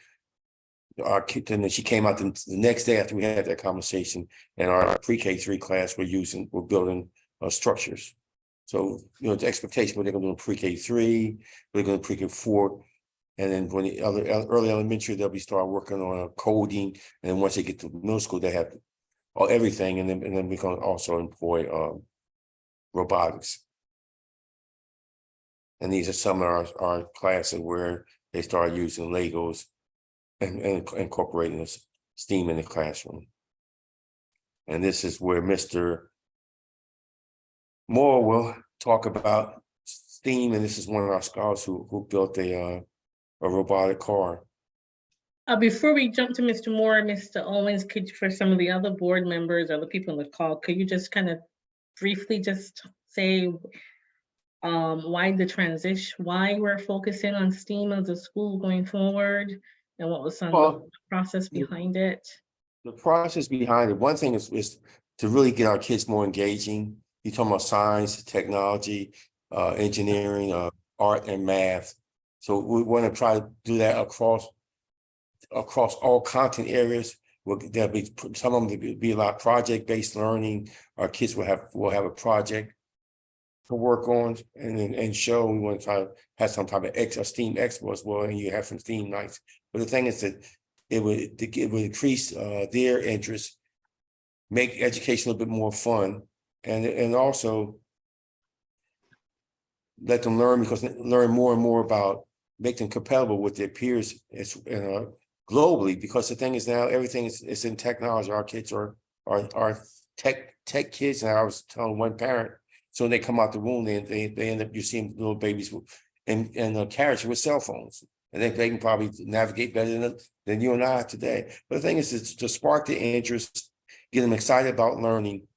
K: our kid, and then she came out the next day after we had that conversation, and our pre-K3 class we're building structures. So, the expectation, what they're gonna do in pre-K3, they're gonna pre-K4, and then when the early elementary, they'll be start working on coding, and then once they get to middle school, they have everything, and then we're gonna also employ robotics. And these are some of our classes where they start using Legos and incorporating STEAM in the classroom. And this is where Mr. Moore will talk about STEAM, and this is one of our scholars who built a robotic car.
A: Before we jump to Mr. Moore, Mr. Owens, for some of the other board members or the people on the call, could you just kind of briefly just say why the transition, why we're focusing on STEAM as a school going forward, and what was some of the process behind it?
K: The process behind it, one thing is to really get our kids more engaging. You're talking about science, technology, engineering, art, and math. So we want to try to do that across all content areas. There'll be some of them will be a lot project-based learning. Our kids will have a project to work on and show. We want to try to have some type of STEAM expo as well, and you have some STEAM nights. But the thing is that it would increase their interest, make education a little bit more fun, and also let them learn more and more about, make them compatible with their peers globally. Because the thing is now everything is in technology. Our kids are tech kids, and I was telling one parent, so when they come out the room, they end up, you see little babies in carriage with cell phones, and they can probably navigate better than you and I today. But the thing is to spark their interest, get them excited about learning.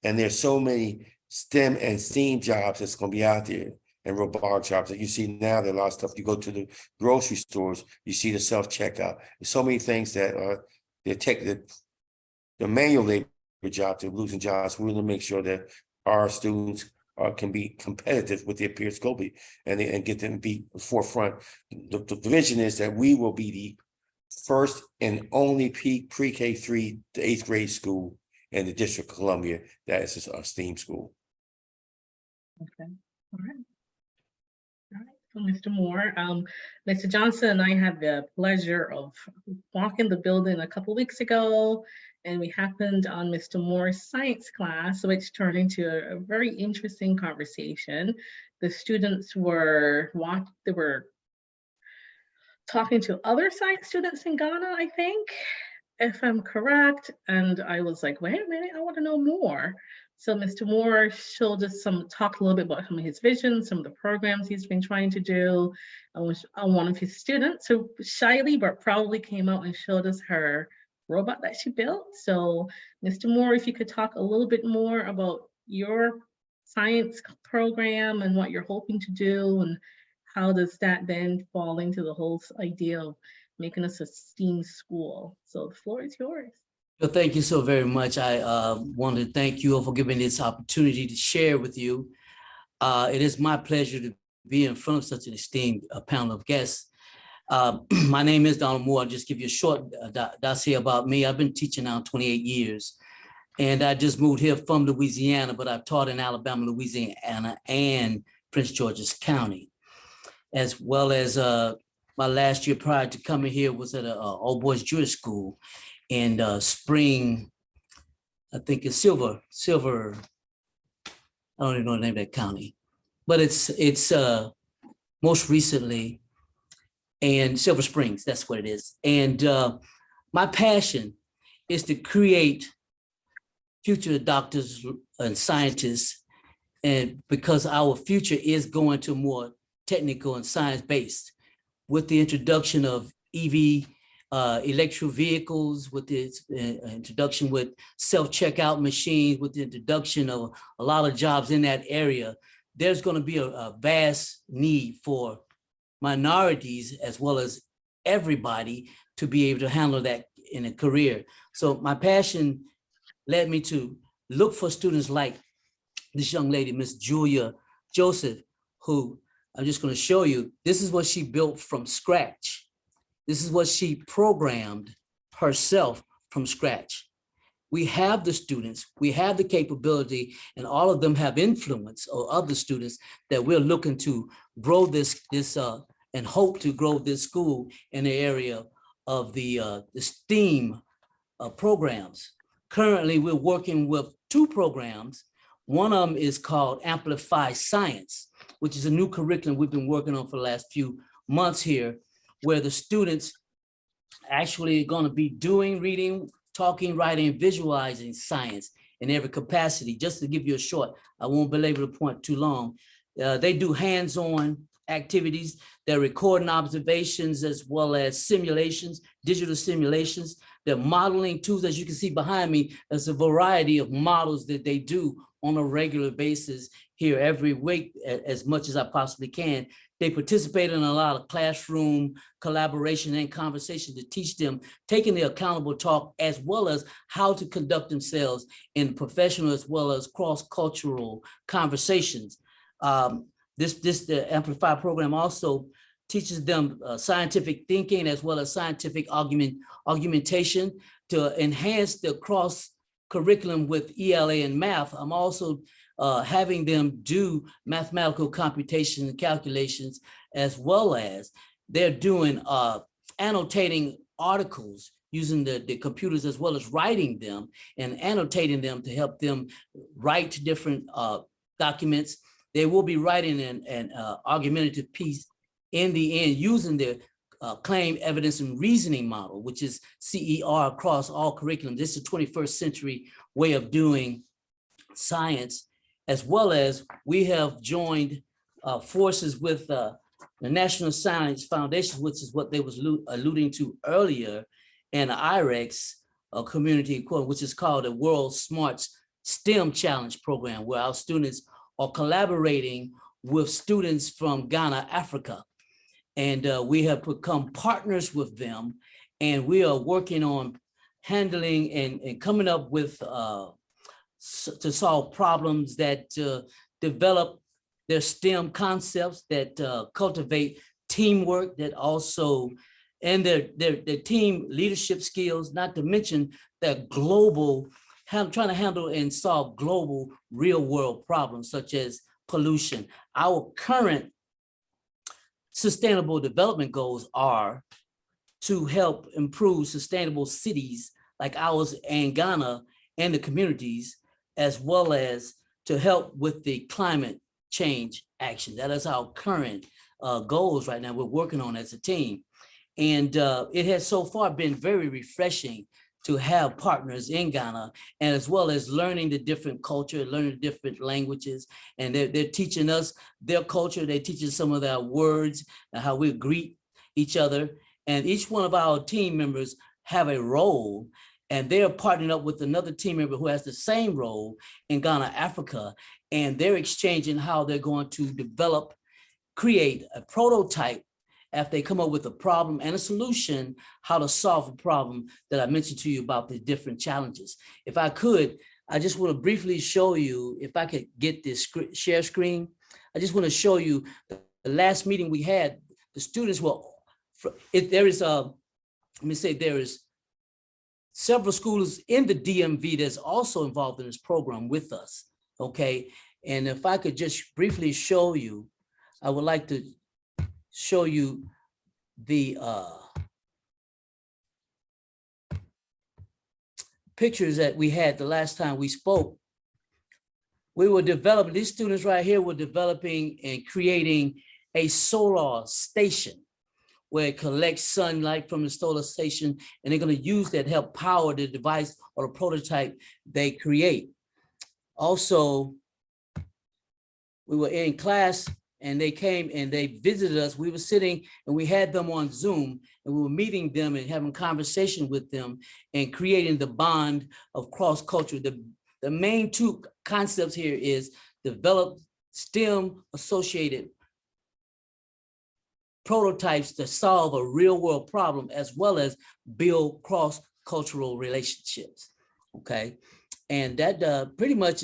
K: And there's so many STEM and STEAM jobs that's going to be out there, and robotic jobs that you see now. There are a lot of stuff. You go to the grocery stores, you see the self-checkout. There's so many things that the manual labor jobs, they're losing jobs. We want to make sure that our students can be competitive with their peers globally and get them to be forefront. The vision is that we will be the first and only pre-K3 to 8th grade school in the District of Columbia that is a STEAM school.
A: Okay, all right. All right, so Mr. Moore, Mr. Johnson and I had the pleasure of walking the building a couple weeks ago, and we happened on Mr. Moore's science class, which turned into a very interesting conversation. The students were talking to other science students in Ghana, I think, if I'm correct. And I was like, wait a minute, I want to know more. So Mr. Moore showed us talked a little bit about some of his visions, some of the programs he's been trying to do. One of his students, who shyly but proudly came out and showed us her robot that she built. So Mr. Moore, if you could talk a little bit more about your science program and what you're hoping to do, and how does that then fall into the whole idea of making us a STEAM school. So the floor is yours.
L: Well, thank you so very much. I want to thank you all for giving me this opportunity to share with you. It is my pleasure to be in front of such an esteemed panel of guests. My name is Donald Moore. I'll just give you a short dossier about me. I've been teaching now 28 years, and I just moved here from Louisiana, but I've taught in Alabama, Louisiana, and Prince George's County, as well as my last year prior to coming here was at an all boys Jewish school in Spring, I think it's Silver, I don't even know the name of that county, but it's most recently, and Silver Springs, that's what it is. And my passion is to create future doctors and scientists, and because our future is going to more technical and science-based, with the introduction of EV, electric vehicles, with the introduction with self-checkout machines, with the introduction of a lot of jobs in that area, there's going to be a vast need for minorities as well as everybody to be able to handle that in a career. So my passion led me to look for students like this young lady, Miss Julia Joseph, who I'm just going to show you. This is what she built from scratch. This is what she programmed herself from scratch. We have the students, we have the capability, and all of them have influence on other students that we're looking to grow this and hope to grow this school in the area of the STEAM programs. Currently, we're working with 2 programs. One of them is called Amplify Science, which is a new curriculum we've been working on for the last few months here, where the students actually are going to be doing reading, talking, writing, visualizing science in every capacity. Just to give you a short, I won't belabor the point too long. They do hands-on activities. They're recording observations as well as simulations, digital simulations. They're modeling tools, as you can see behind me. There's a variety of models that they do on a regular basis here every week, as much as I possibly can. They participate in a lot of classroom collaboration and conversation to teach them, taking the accountable talk, as well as how to conduct themselves in professional as well as cross-cultural conversations. The Amplify program also teaches them scientific thinking as well as scientific argumentation to enhance the cross curriculum with ELA and math. I'm also having them do mathematical computation and calculations, as well as they're doing annotating articles using the computers, as well as writing them and annotating them to help them write different documents. They will be writing an argumentative piece in the end using the claim, evidence, and reasoning model, which is CER across all curriculum. This is a 21st century way of doing science, as well as we have joined forces with the National Science Foundation, which is what they was alluding to earlier, and the IREX community, which is called the World Smarts STEM Challenge Program, where our students are collaborating with students from Ghana, Africa. And we have become partners with them, and we are working on handling and coming up with to solve problems that develop their STEM concepts, that cultivate teamwork, that also, and their team leadership skills, not to mention that global, trying to handle and solve global real world problems such as pollution. Our current sustainable development goals are to help improve sustainable cities like ours in Ghana and the communities, as well as to help with the climate change action. That is our current goals right now we're working on as a team. And it has so far been very refreshing to have partners in Ghana, and as well as learning the different culture, learning the different languages. And they're teaching us their culture. They teach us some of their words and how we greet each other. And each one of our team members have a role, and they're partnering up with another team member who has the same role in Ghana, Africa. And they're exchanging how they're going to develop, create a prototype after they come up with a problem and a solution, how to solve a problem that I mentioned to you about the different challenges. If I could, I just want to briefly show you, if I could get this share screen, I just want to show you the last meeting we had. The students were, there is several schools in the DMV that's also involved in this program with us, okay? And if I could just briefly show you, I would like to show you the pictures that we had the last time we spoke. We were developing, these students right here were developing and creating a solar station where it collects sunlight from the solar station, and they're going to use that to help power the device or the prototype they create. Also, we were in class and they came and they visited us. We were sitting and we had them on Zoom, and we were meeting them and having conversation with them and creating the bond of cross culture. The main 2 concepts here is develop STEM associated prototypes to solve a real world problem, as well as build cross cultural relationships, okay? And that pretty much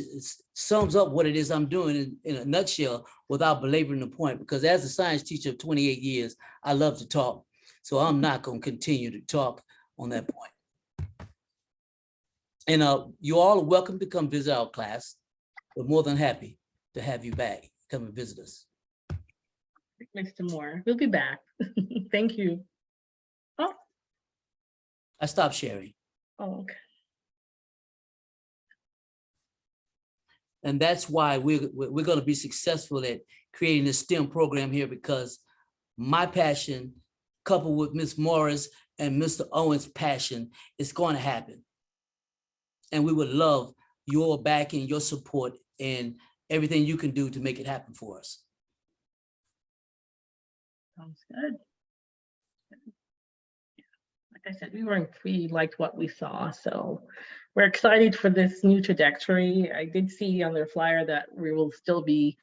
L: sums up what it is I'm doing in a nutshell without belaboring the point, because as a science teacher of 28 years, I love to talk. So I'm not going to continue to talk on that point. And you all are welcome to come visit our class. We're more than happy to have you back. Come and visit us.
A: Mr. Moore, we'll be back. Thank you. Oh,
L: I stopped sharing.
A: oh, okay.
L: And that's why we're going to be successful at creating this STEM program here, because my passion, coupled with Ms. Morris and Mr. Owens' passion, is going to happen. And we would love your backing, your support, and everything you can do to make it happen for us.
A: Sounds good. Like I said, we liked what we saw, so we're excited for this new trajectory. I did see on their flyer that we will still be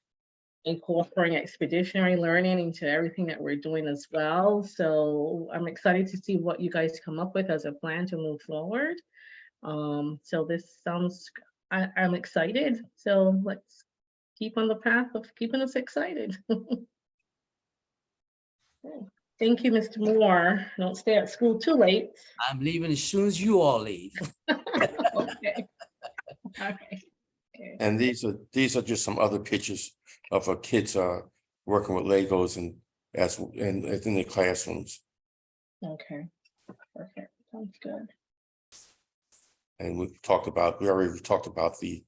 A: incorporating expeditionary learning into everything that we're doing as well. So I'm excited to see what you guys come up with as a plan to move forward. So this sounds, I'm excited. So let's keep on the path of keeping us excited. Thank you, Mr. Moore. Don't stay at school too late.
L: I'm leaving as soon as you all leave.
A: Okay. Okay.
K: And these are just some other pictures of our kids working with Legos and in the classrooms.
A: Okay. Perfect. Sounds good.
K: And we already talked about the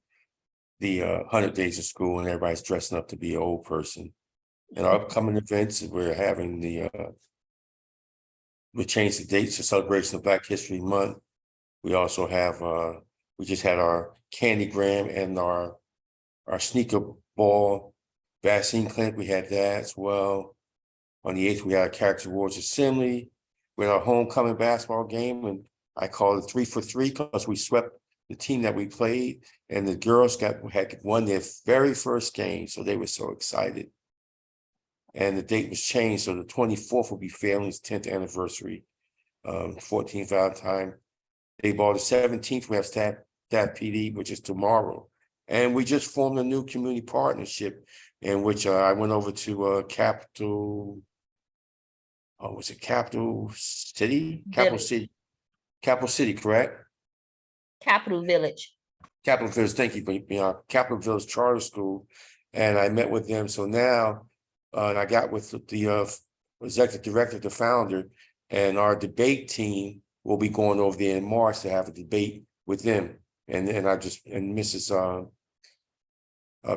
K: 100 days of school, and everybody's dressing up to be an old person. And our upcoming events, we're having we changed the dates to celebration of Black History Month. We also have we just had our Candygram and our sneaker ball vaccine clinic. We had that as well. On the 8th, we had our Character Awards Assembly. We had our homecoming basketball game, and I called it 3 for 3 because we swept the team that we played, and the girls had won their very first game, so they were so excited. And the date was changed, so the 24th will be Phalen's 10th anniversary, 14th Valentine. They bought the 17th, we have staff PD, which is tomorrow. And we just formed a new community partnership in which I went over to Capital City? Capital City, correct?
H: Capital Village.
K: Capital Village, thank you, Capital Village Charter School. And I met with them, so now I got with the executive director, the founder, and our debate team will be going over there in March to have a debate with them. And Mrs.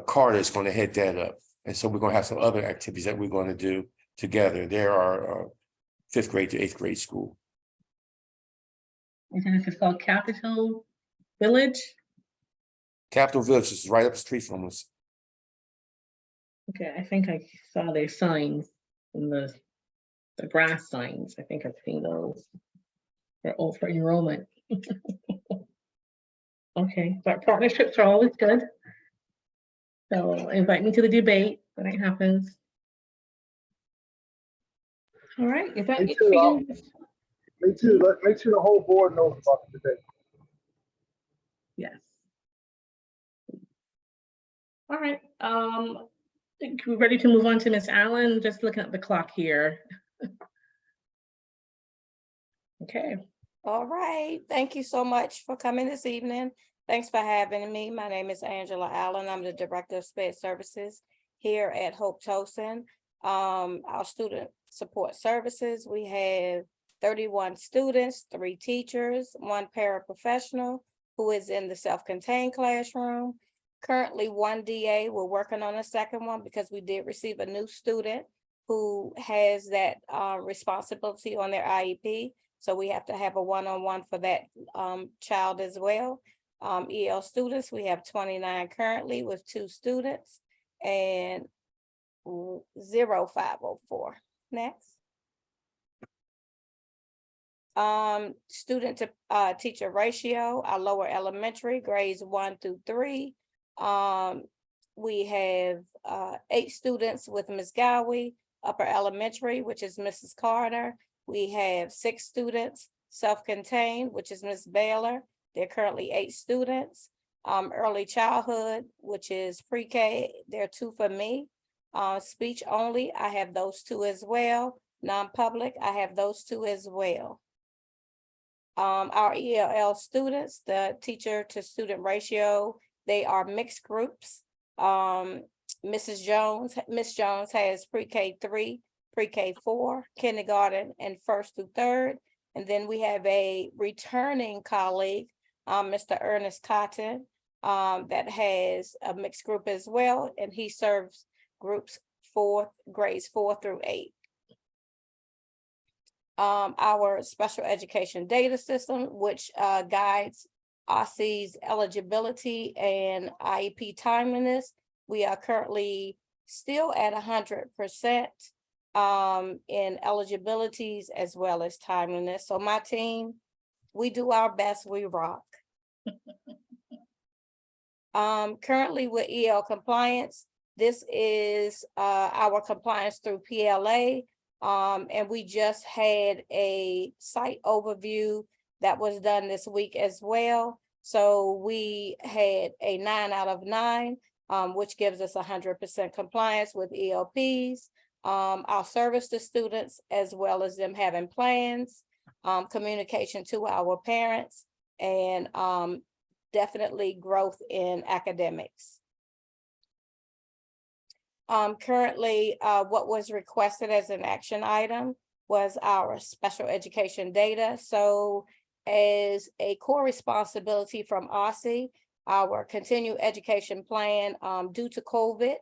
K: Carter is going to head that up. And so we're going to have some other activities that we're going to do together. There are 5th grade to 8th grade school.
A: And this is called Capital Village.
K: Capital Village is right up the street from us.
A: Okay, I think I saw their signs in the grass signs. I think I've seen those. They're all for enrollment. Okay, but partnerships are always good. So invite me to the debate when it happens. All right, is that it for you?
F: Me too. Make sure the whole board knows about the debate.
A: Yes. All right. I think we're ready to move on to Ms. Allen. Just looking at the clock here. Okay.
H: All right. Thank you so much for coming this evening. Thanks for having me. My name is Angela Allen. I'm the Director of SPED Services here at Hope Tolson. Our student support services, we have 31 students, 3 teachers, 1 paraprofessional who is in the self-contained classroom. Currently 1 DA. We're working on a second one because we did receive a new student who has that responsibility on their IEP. So we have to have a one-on-one for that child as well. EL students, we have 29 currently with 2 students and 0504. Next. Student to teacher ratio, our lower elementary grades 1 through 3. We have 8 students with Ms. Gowie, upper elementary, which is Mrs. Carter. We have 6 students self-contained, which is Ms. Baylor. They're currently 8 students. Early childhood, which is pre-K, there are 2 for me. Speech only, I have those 2 as well. non-public, I have those two as well. Our ELL students, the teacher to student ratio, they are mixed groups. Miss Jones has pre-K 3, pre-K 4, kindergarten, and 1st through 3rd. And then we have a returning colleague, Mr. Ernest Cotton, that has a mixed group as well, and he serves groups grades 4 through 8. Our special education data system, which guides OSCE's eligibility and IEP timeliness. We are currently still at 100% in eligibilities as well as timeliness. So my team, we do our best, we rock. Currently with EL compliance, this is our compliance through PLA. And we just had a site overview that was done this week as well. So we had a 9 out of 9, which gives us 100% compliance with ELPs. Our service to students, as well as them having plans, communication to our parents, and definitely growth in academics. Currently, what was requested as an action item was our special education data. So as a core responsibility from OSCE, our continued education plan, due to COVID,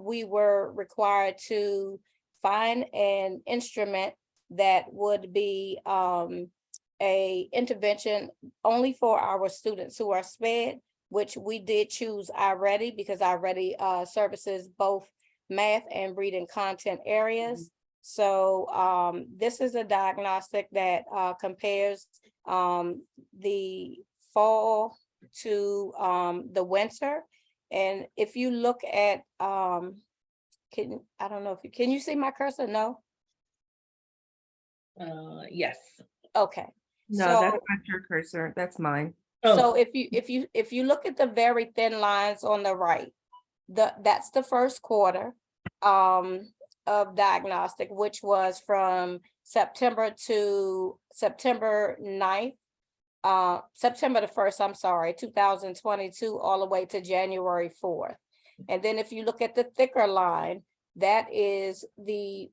H: we were required to find an instrument that would be a intervention only for our students who are SPED, which we did choose iReady because iReady services both math and reading content areas. So this is a diagnostic that compares the fall to the winter. And if you look at, I don't know if can you see my cursor? No?
A: Yes.
H: Okay.
B: No,
H: So,
B: that's not your cursor. That's mine.
H: so if you look at the very thin lines on the right, that's the first quarter of diagnostic, which was from September to September 9th, September the 1st, I'm sorry, 2022, all the way to January 4th. And then if you look at the thicker line, that is the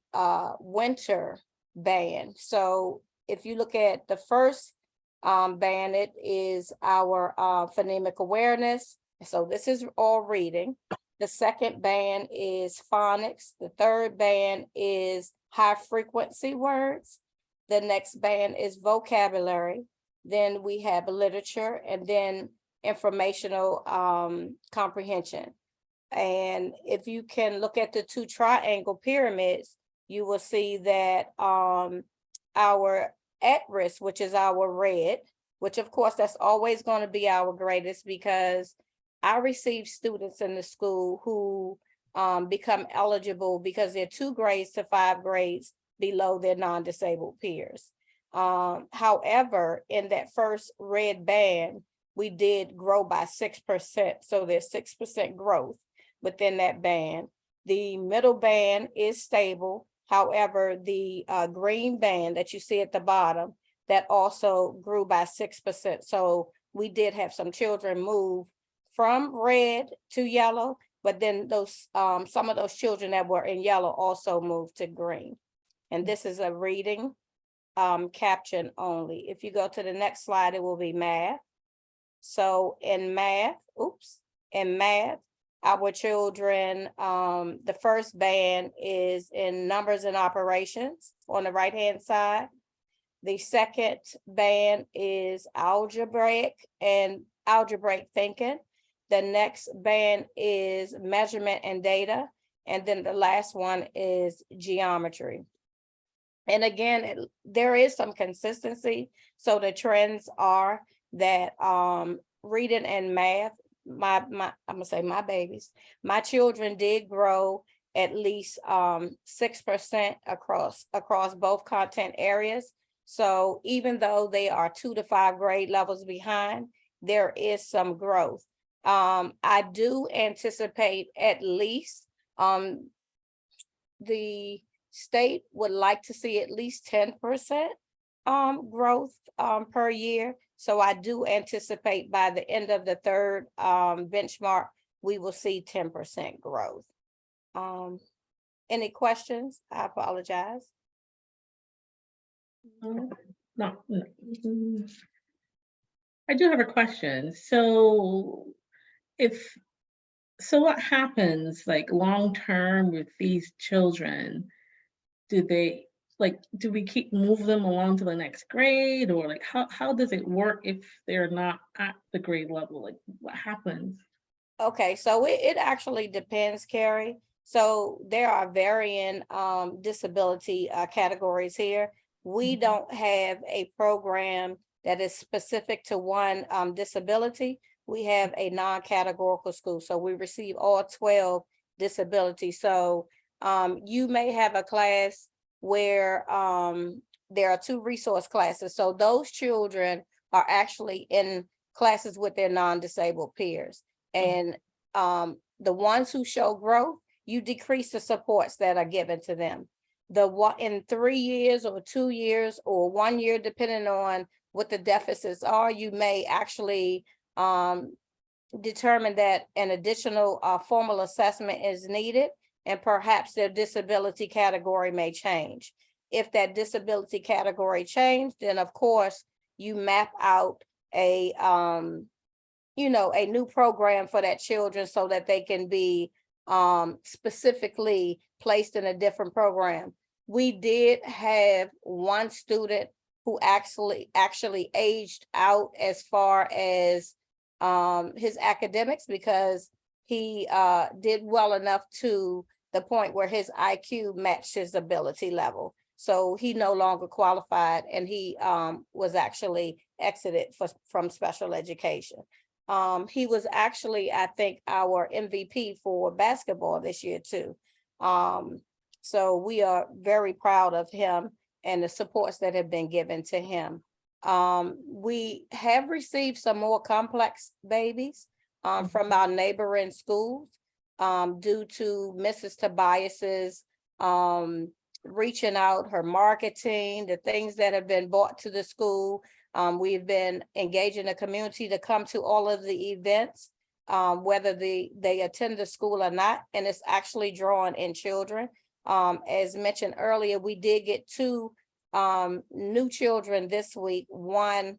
H: winter band. So if you look at the first band, it is our phonemic awareness. So this is all reading. The second band is phonics. The third band is high frequency words. The next band is vocabulary. Then we have literature, and then informational comprehension. And if you can look at the two triangle pyramids, you will see that our at-risk, which is our red, which of course that's always going to be our greatest, because I receive students in the school who become eligible because they're 2 grades to 5 grades below their non-disabled peers. However, in that first red band, we did grow by 6%. So there's 6% growth within that band. The middle band is stable. However, the green band that you see at the bottom, that also grew by 6%. So we did have some children move from red to yellow, but then those some of those children that were in yellow also moved to green. And this is a reading caption only. If you go to the next slide, it will be math. So in math, our children, the first band is in numbers and operations on the right-hand side. The second band is algebraic thinking. The next band is measurement and data. And then the last one is geometry. And again, there is some consistency. So the trends are that reading and math, I'm gonna say my babies, my children did grow at least 6% across both content areas. So even though they are 2 to 5 grade levels behind, there is some growth. I do anticipate at least the State would like to see at least 10% growth per year. So I do anticipate by the end of the third benchmark, we will see 10% growth. Any questions? I apologize.
A: No. I do have a question. So what happens like long-term with these children? Do we keep move them along to the next grade, or like how does it work if they're not at the grade level? Like what happens?
H: Okay, so it actually depends, Carrie. So there are varying disability categories here. We don't have a program that is specific to one disability. We have a non-categorical school, so we receive all 12 disabilities. So you may have a class where there are 2 resource classes. So those children are actually in classes with their non-disabled peers. And the ones who show growth, you decrease the supports that are given to them. In 3 years or 2 years or 1 year, depending on what the deficits are, you may actually determine that an additional formal assessment is needed, and perhaps their disability category may change. If that disability category changed, then of course you map out a a new program for that children so that they can be specifically placed in a different program. We did have one student who actually aged out as far as his academics, because he did well enough to the point where his IQ matched his ability level. So he no longer qualified, and he was actually exited from special education. He was actually, I think, our MVP for basketball this year too. So we are very proud of him and the supports that have been given to him. We have received some more complex babies from our neighboring schools due to Mrs. Tobias's reaching out, her marketing, the things that have been brought to the school. We've been engaging the community to come to all of the events, whether they attend the school or not, and it's actually drawing in children. As mentioned earlier, we did get 2 new children this week. One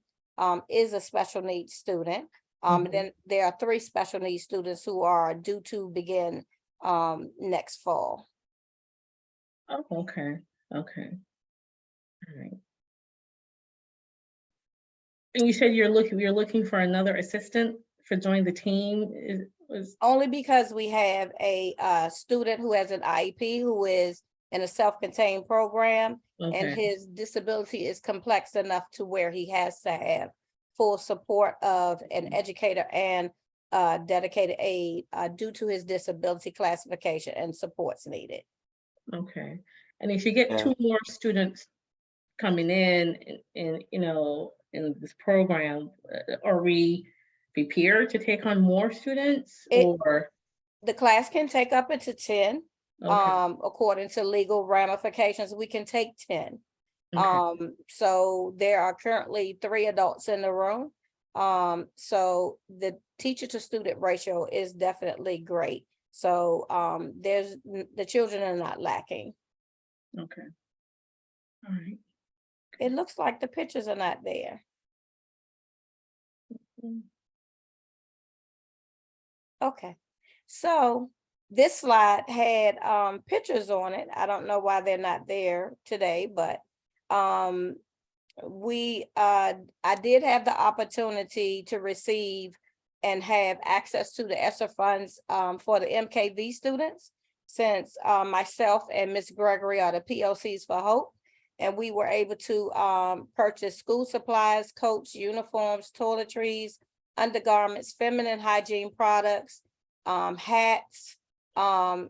H: is a special needs student. Then there are 3 special needs students who are due to begin next fall.
A: Oh, okay. All right. And you said you're looking for another assistant for joining the team.
H: Only because we have a student who has an IEP who is in a self-contained program, and his disability is complex enough to where he has to have full support of an educator and dedicated aid due to his disability classification and supports needed.
A: Okay. And if you get 2 more students coming in in this program, are we prepared to take on more students, or?
H: The class can take up to 10. According to legal ramifications, we can take 10. So there are currently 3 adults in the room. So the teacher to student ratio is definitely great. So the children are not lacking.
A: Okay. All right.
H: It looks like the pictures are not there. Okay. So this slide had pictures on it. I don't know why they're not there today, but I did have the opportunity to receive and have access to the ESSER funds for the MKV students, since myself and Ms. Gregory are the POCs for Hope. And we were able to purchase school supplies, coats, uniforms, toiletries, undergarments, feminine hygiene products, hats, and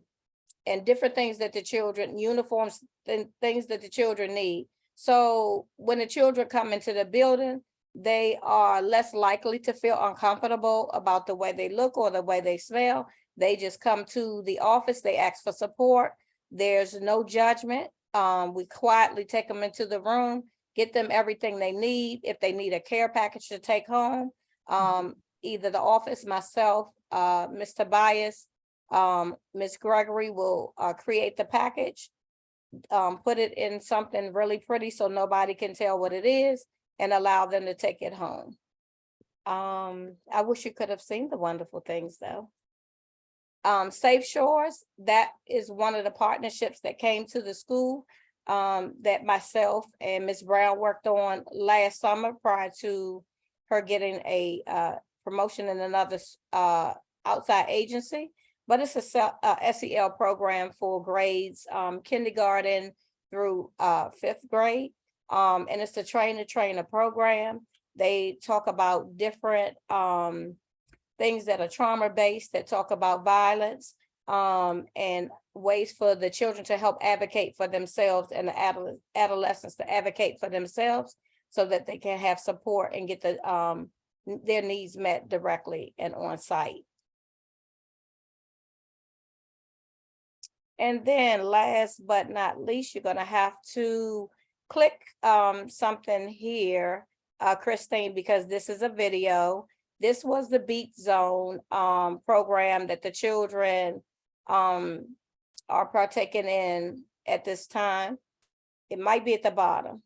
H: different things that the children, uniforms, and things that the children need. So when the children come into the building, they are less likely to feel uncomfortable about the way they look or the way they smell. They just come to the office, they ask for support. There's no judgment. We quietly take them into the room, get them everything they need. If they need a care package to take home, either the office, myself, Ms. Tobias, Ms. Gregory will create the package, put it in something really pretty so nobody can tell what it is, and allow them to take it home. I wish you could have seen the wonderful things though. Safe Shores, that is one of the partnerships that came to the school that myself and Ms. Brown worked on last summer prior to her getting a promotion in another outside agency. But it's a SEL program for grades kindergarten through 5th grade. And it's a trainer program. They talk about different things that are trauma-based, that talk about violence, and ways for the children to help advocate for themselves and the adolescents to advocate for themselves so that they can have support and get their needs met directly and on site. And then last but not least, you're gonna have to click something here, Christine, because this is a video. This was the Beat Zone program that the children are partaking in at this time. It might be at the bottom.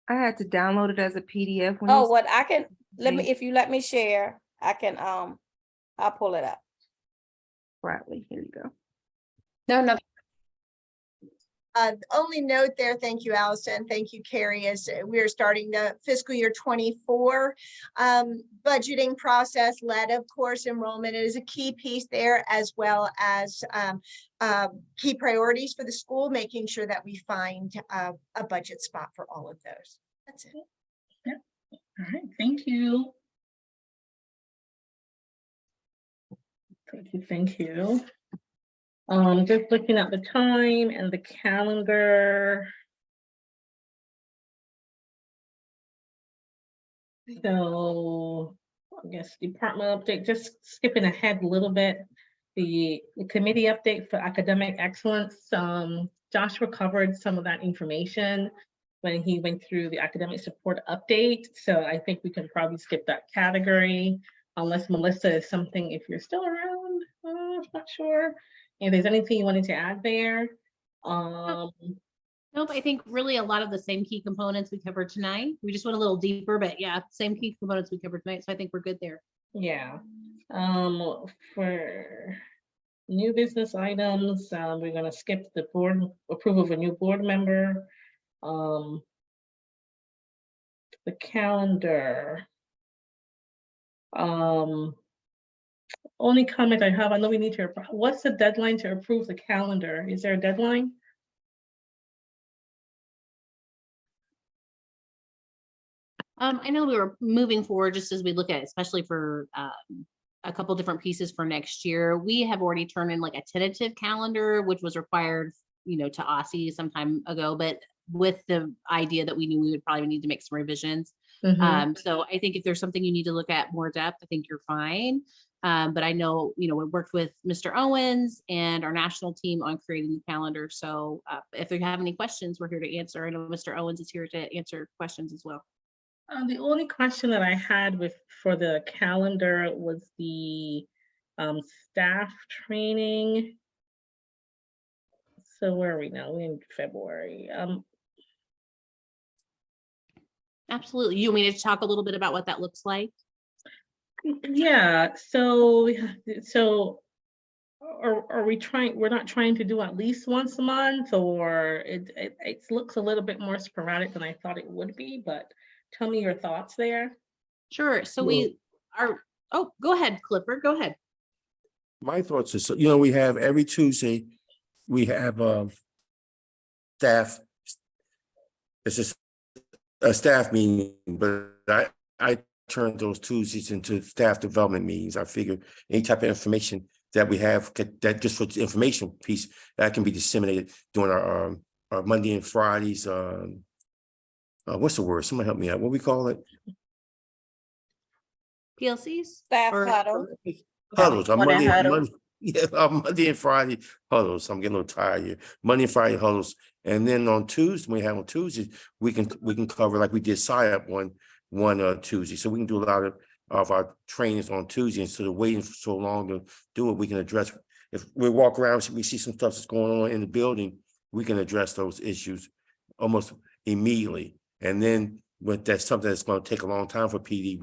B: I had to download it as a PDF. When
H: Oh,
B: you
H: what I can, if you let me share, I can, I'll pull it up.
B: Bradley, here you go.
D: No.
M: Only note there, thank you, Allison, thank you, Carrie, as we're starting the fiscal year 24 budgeting process led, of course, enrollment is a key piece there, as well as key priorities for the school, making sure that we find a budget spot for all of those. That's it.
A: Yeah. All right, thank you. Thank you. Just looking at the time and the calendar. So I guess department update, just skipping ahead a little bit. The committee update for academic excellence. Joshua covered some of that information when he went through the academic support update. So I think we can probably skip that category unless Melissa is something, if you're still around, I'm not sure. If there's anything you wanted to add there.
I: Nope, I think really a lot of the same key components we covered tonight. We just went a little deeper, but yeah, same key components we covered tonight. So I think we're good there.
A: Yeah. For new business items, we're gonna skip the board approval of a new board member. The calendar. Only comment I have, I know we need to, what's the deadline to approve the calendar? Is there a deadline?
I: I know we were moving forward just as we look at, especially for a couple different pieces for next year. We have already turned in like a tentative calendar, which was required, to OSSE some time ago, but with the idea that we knew we would probably need to make some revisions. So I think if there's something you need to look at more depth, I think you're fine. But I know, we worked with Mr. Owens and our national team on creating the calendar. So if you have any questions, we're here to answer. I know Mr. Owens is here to answer questions as well.
A: The only question that I had for the calendar was the staff training. So where are we now? We're in February.
I: Absolutely. You want me to talk a little bit about what that looks like?
A: Yeah, so are we trying, we're not trying to do at least once a month, or it looks a little bit more sporadic than I thought it would be, but tell me your thoughts there.
I: Sure. So we are, oh, go ahead, Clifford, go ahead.
K: My thoughts is, we have every Tuesday, we have staff. It's just a staff meeting, but I turn those Tuesdays into staff development meetings. I figure any type of information that we have that just for the information piece that can be disseminated during our Monday and Fridays. What's the word? Somebody help me out. What we call it?
I: PLCs?
H: Staff huddle.
K: Huddles, on
H: Morning
K: Monday,
H: huddles.
K: yeah, on Monday and Friday huddles. I'm getting a little tired here. Monday and Friday huddles. And then on Tuesday, we have on Tuesdays, we can cover like we did SIOP one Tuesday. So we can do a lot of our trainings on Tuesday instead of waiting for so long to do it. We can address, if we walk around, we see some stuff that's going on in the building, we can address those issues almost immediately. And then when that's something that's going to take a long time for PD,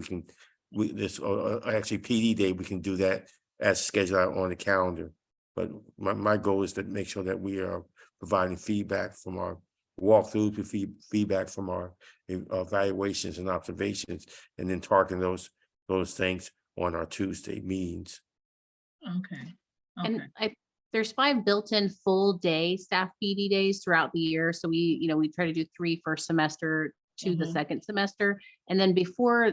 K: actually PD day, we can do that as scheduled out on the calendar. But my goal is to make sure that we are providing feedback from our walkthroughs, feedback from our evaluations and observations, and then targeting those things on our Tuesday meetings.
A: Okay.
I: And there's 5 built-in full day staff PD days throughout the year. So we try to do 3 first semester, 2 the second semester. And then before,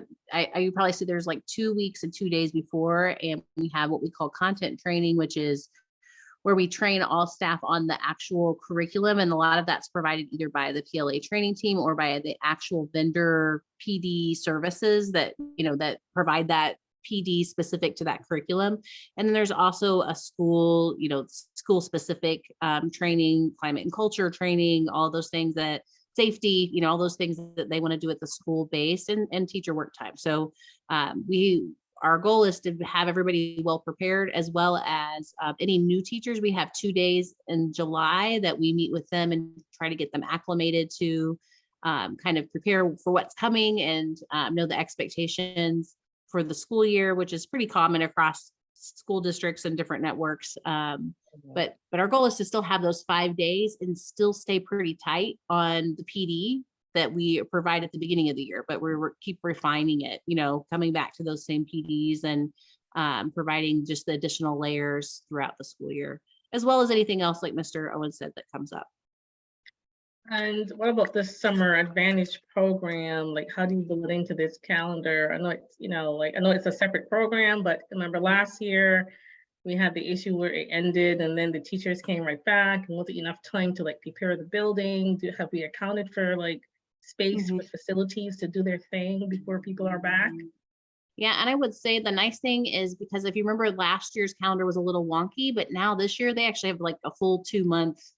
I: you probably see there's like 2 weeks and 2 days before, and we have what we call content training, which is where we train all staff on the actual curriculum. And a lot of that's provided either by the PLA training team or by the actual vendor PD services that provide that PD specific to that curriculum. And then there's also a school specific training, climate and culture training, all those things, that safety, all those things that they want to do at the school base and teacher work time. So our goal is to have everybody well prepared, as well as any new teachers. We have 2 days in July that we meet with them and try to get them acclimated to kind of prepare for what's coming and know the expectations for the school year, which is pretty common across school districts and different networks. But our goal is to still have those 5 days and still stay pretty tight on the PD that we provide at the beginning of the year, but we're keep refining it, coming back to those same PDs and providing just the additional layers throughout the school year, as well as anything else, like Mr. Owen said, that comes up.
A: And what about the summer advantage program? Like, how do you build it into this calendar? I know it's, I know it's a separate program, but remember last year we had the issue where it ended and then the teachers came right back, and wasn't enough time to prepare the building. Have we accounted for space for facilities to do their thing before people are back?
I: Yeah, and I would say the nice thing is, because if you remember, last year's calendar was a little wonky, but now this year they actually have a full 2 months,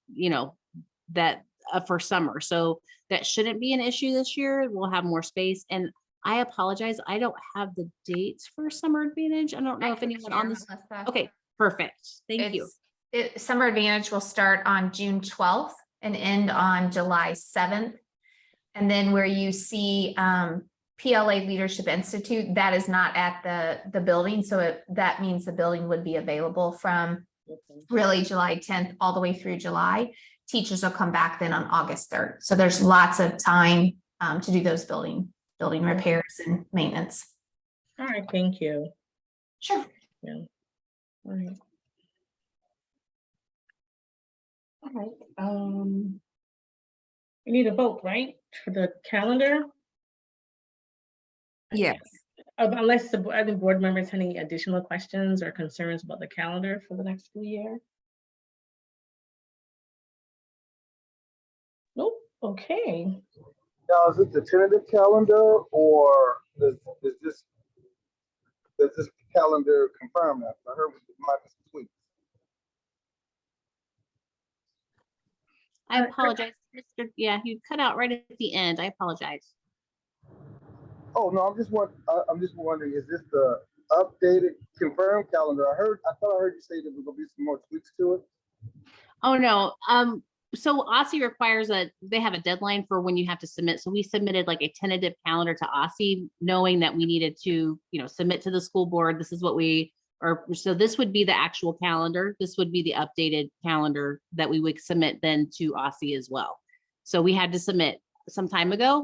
I: that for summer. So that shouldn't be an issue this year. We'll have more space. And I apologize, I don't have the dates for Summer Advantage. I don't know if anyone on this. Okay, perfect. Thank you.
N: Summer Advantage will start on June 12th and end on July 7th. And then where you see PLA Leadership Institute, that is not at the building. So that means the building would be available from really July 10th all the way through July. Teachers will come back then on August 3rd. So there's lots of time to do those building repairs and maintenance.
A: All right, thank you.
N: Sure.
A: Yeah. All right. All right. We need a vote, right, for the calendar?
B: Yes.
A: Unless the other board members have any additional questions or concerns about the calendar for the next school year. Nope. Okay.
F: Now, is it the tentative calendar, or does this calendar confirm that? I heard we might be some tweaks.
I: I apologize, Mr. Yeah, you cut out right at the end. I apologize.
F: Oh no, I'm just wondering, is this the updated confirmed calendar? I thought I heard you say there was gonna be some more tweaks to it.
I: Oh no. So OSSE requires they have a deadline for when you have to submit. So we submitted a tentative calendar to OSSE, knowing that we needed to, submit to the school board. This is what so this would be the actual calendar. This would be the updated calendar that we would submit then to OSSE as well. So we had to submit some time ago,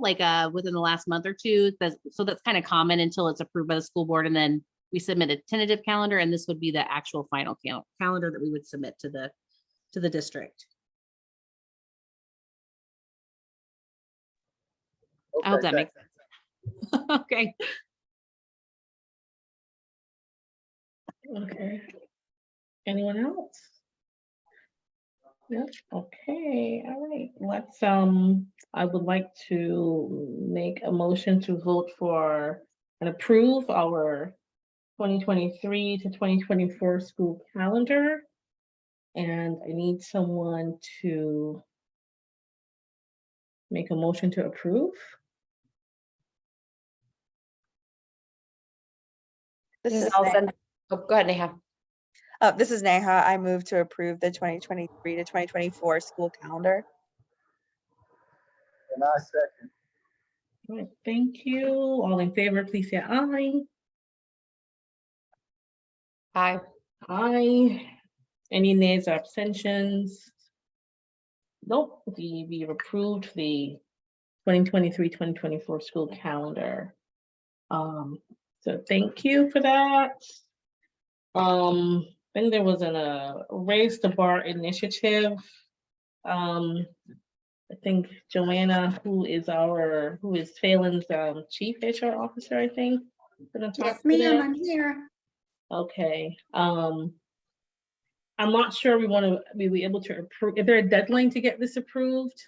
I: within the last month or two. So that's kind of common until it's approved by the school board. And then we submit a tentative calendar, and this would be the actual final calendar that we would submit to the district.
F: Okay,
I: I hope that makes sense. Okay.
A: Okay. Anyone else? Yep. Okay. All right. Let's I would like to make a motion to vote for and approve our 2023 to 2024 school calendar. And I need someone to make a motion to approve.
O: This is
D: Allison. Oh, go ahead, Neha.
O: This is Neha. I move to approve the 2023 to 2024 school calendar.
F: And I second.
A: All right, thank you. All in favor, please say aye.
D: Aye.
A: Aye. Any nays or abstentions? Nope, we approved the 2023-2024 school calendar. So thank you for that. Then there was a Raise the Bar initiative. I think Joanna, who is Phalen's chief HR officer, I think.
P: Yes, ma'am, I'm here.
A: Okay. I'm not sure we'll be able to approve. Is there a deadline to get this approved?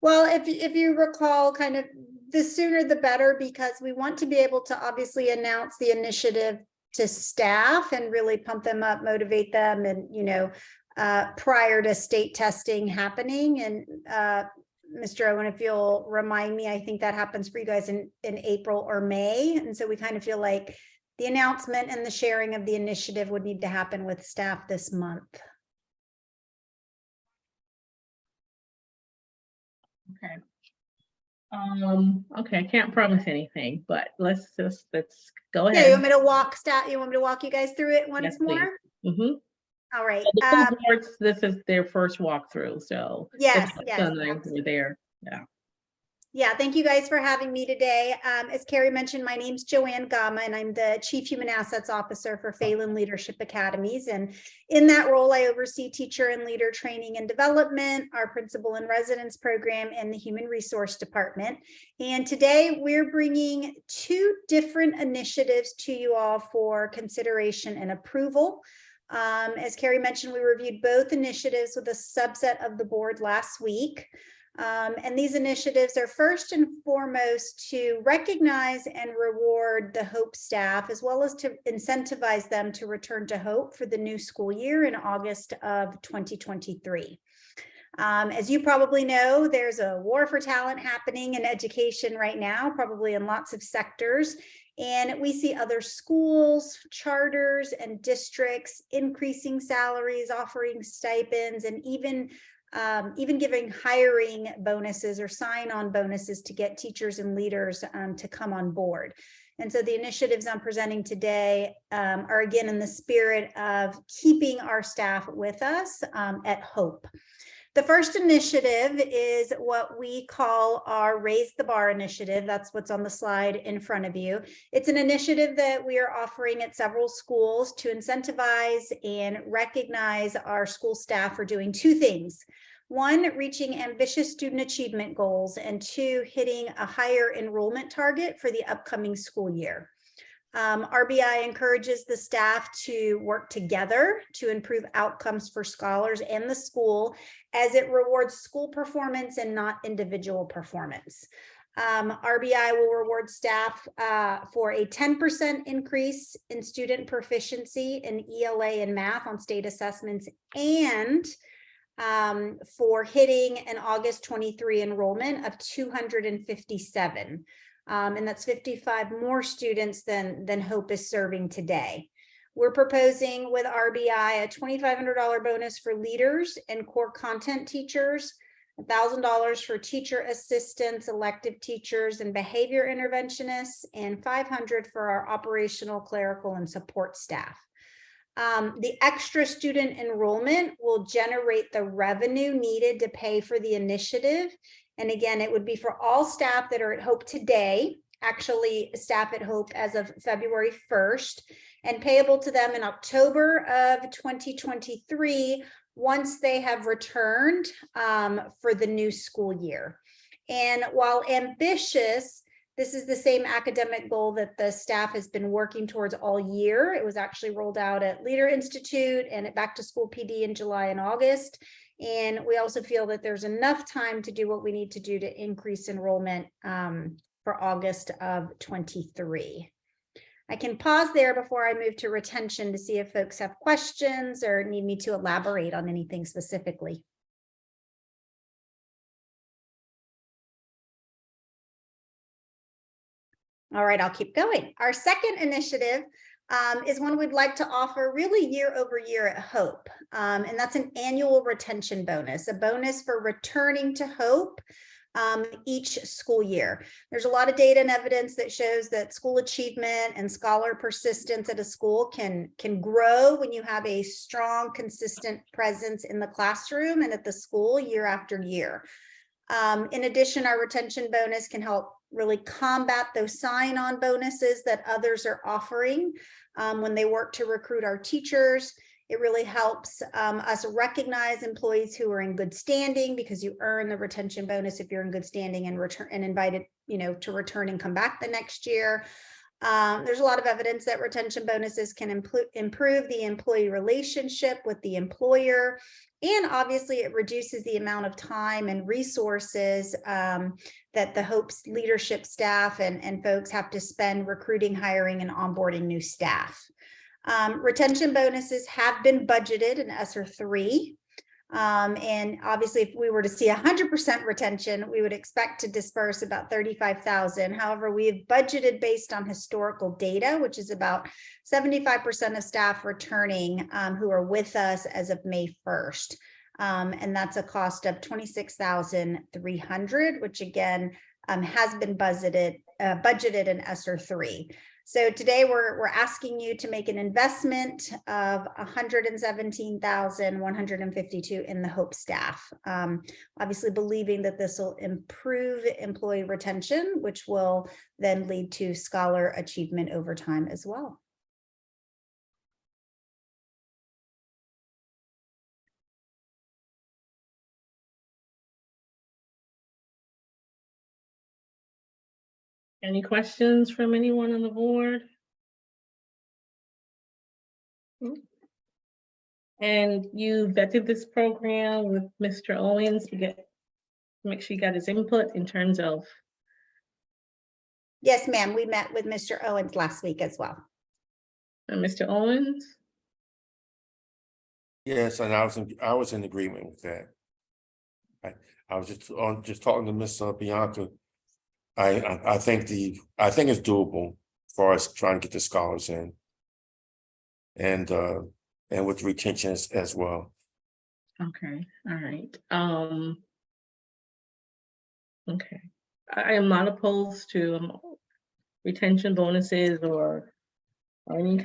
P: Well, if you recall, kind of the sooner the better, because we want to be able to obviously announce the initiative to staff and really pump them up, motivate them, and prior to state testing happening. And Mr. Owen, if you'll remind me, I think that happens for you guys in April or May. And so we kind of feel like the announcement and the sharing of the initiative would need to happen with staff this month.
A: Okay. Okay, I can't promise anything, but let's go ahead.
P: Yeah, you want me to walk staff? You want me to walk you guys through it once
A: Yes,
P: more?
A: Mm-hmm.
P: All right.
A: The full boards, this is their first walkthrough, so
P: Yes,
A: we're there. Yeah.
P: Yeah, thank you guys for having me today. As Carrie mentioned, my name's Joanne Gama, and I'm the Chief Human Assets Officer for Phalen Leadership Academies. And in that role, I oversee teacher and leader training and development, our principal and residence program, and the Human Resource Department. And today we're bringing two different initiatives to you all for consideration and approval. As Carrie mentioned, we reviewed both initiatives with a subset of the board last week. And these initiatives are first and foremost to recognize and reward the HOPE staff, as well as to incentivize them to return to HOPE for the new school year in August of 2023. As you probably know, there's a war for talent happening in education right now, probably in lots of sectors. And we see other schools, charters, and districts increasing salaries, offering stipends, and even giving hiring bonuses or sign-on bonuses to get teachers and leaders to come on board. And so the initiatives I'm presenting today are again in the spirit of keeping our staff with us at HOPE. The first initiative is what we call our Raise the Bar initiative. That's what's on the slide in front of you. It's an initiative that we are offering at several schools to incentivize and recognize our school staff for doing two things. One, reaching ambitious student achievement goals, and two, hitting a higher enrollment target for the upcoming school year. RBI encourages the staff to work together to improve outcomes for scholars and the school, as it rewards school performance and not individual performance. RBI will reward staff for a 10% increase in student proficiency in ELA and math on state assessments, and for hitting an August 23 enrollment of 257. And that's 55 more students than HOPE is serving today. We're proposing with RBI a $2,500 bonus for leaders and core content teachers, $1,000 for teacher assistants, elective teachers, and behavior interventionists, and $500 for our operational, clerical, and support staff. The extra student enrollment will generate the revenue needed to pay for the initiative. And again, it would be for all staff that are at HOPE today, actually staff at HOPE as of February 1st, and payable to them in October of 2023 once they have returned for the new school year. And while ambitious, this is the same academic goal that the staff has been working towards all year. It was actually rolled out at Leader Institute and at Back to School PD in July and August. And we also feel that there's enough time to do what we need to do to increase enrollment for August of 23. I can pause there before I move to retention to see if folks have questions or need me to elaborate on anything specifically. All right, I'll keep going. Our second initiative is one we'd like to offer really year over year at Hope. And that's an annual retention bonus, a bonus for returning to Hope each school year. There's a lot of data and evidence that shows that school achievement and scholar persistence at a school can grow when you have a strong, consistent presence in the classroom and at the school year after year. In addition, our retention bonus can help really combat those sign-on bonuses that others are offering when they work to recruit our teachers. It really helps us recognize employees who are in good standing, because you earn the retention bonus if you're in good standing and return and invited, to return and come back the next year. There's a lot of evidence that retention bonuses can improve the employee relationship with the employer. And obviously it reduces the amount of time and resources that the Hope's leadership staff and folks have to spend recruiting, hiring, and onboarding new staff. Retention bonuses have been budgeted in ESSER 3. And obviously, if we were to see 100% retention, we would expect to disperse about $35,000. However, we have budgeted based on historical data, which is about 75% of staff returning who are with us as of May 1st. And that's a cost of $26,300, which again has been budgeted in ESSER 3. So today we're asking you to make an investment of $117,152 in the Hope staff. Obviously believing that this will improve employee retention, which will then lead to scholar achievement over time as well.
A: Any questions from anyone on the board? And you vetted this program with Mr. Owens to make sure you got his input in terms of.
P: Yes, ma'am. We met with Mr. Owens last week as well.
A: And Mr. Owens?
K: Yes, and I was in agreement with that. I was just talking to Miss Bianca. I think it's doable for us trying to get the scholars in, and with retention as well.
A: Okay, all right. Okay, I am not opposed to retention bonuses or any.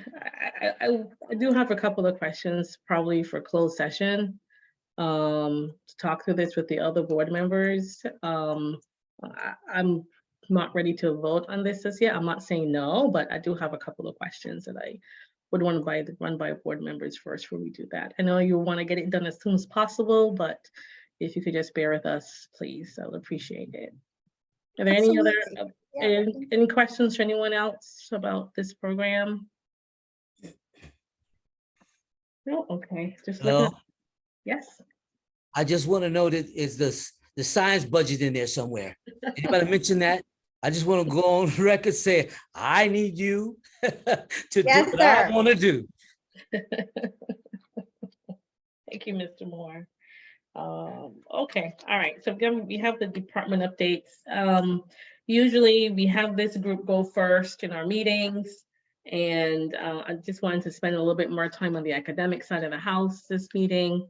A: I do have a couple of questions, probably for closed session, to talk through this with the other board members. I'm not ready to vote on this as yet. I'm not saying no, but I do have a couple of questions that I would want to run by board members first before we do that. I know you want to get it done as soon as possible, but if you could just bear with us, please, I would appreciate it. Are there any other any questions for anyone else about this program? No, okay. Just
L: Hello?
A: Yes.
L: I just want to know that is the science budget in there somewhere. Anybody mention that? I just want to go on record say I need you to do what I want to do.
A: Thank you, Mr. Moore. Okay, all right. So again, we have the department updates. Usually we have this group go first in our meetings, and I just wanted to spend a little bit more time on the academic side of the house this meeting.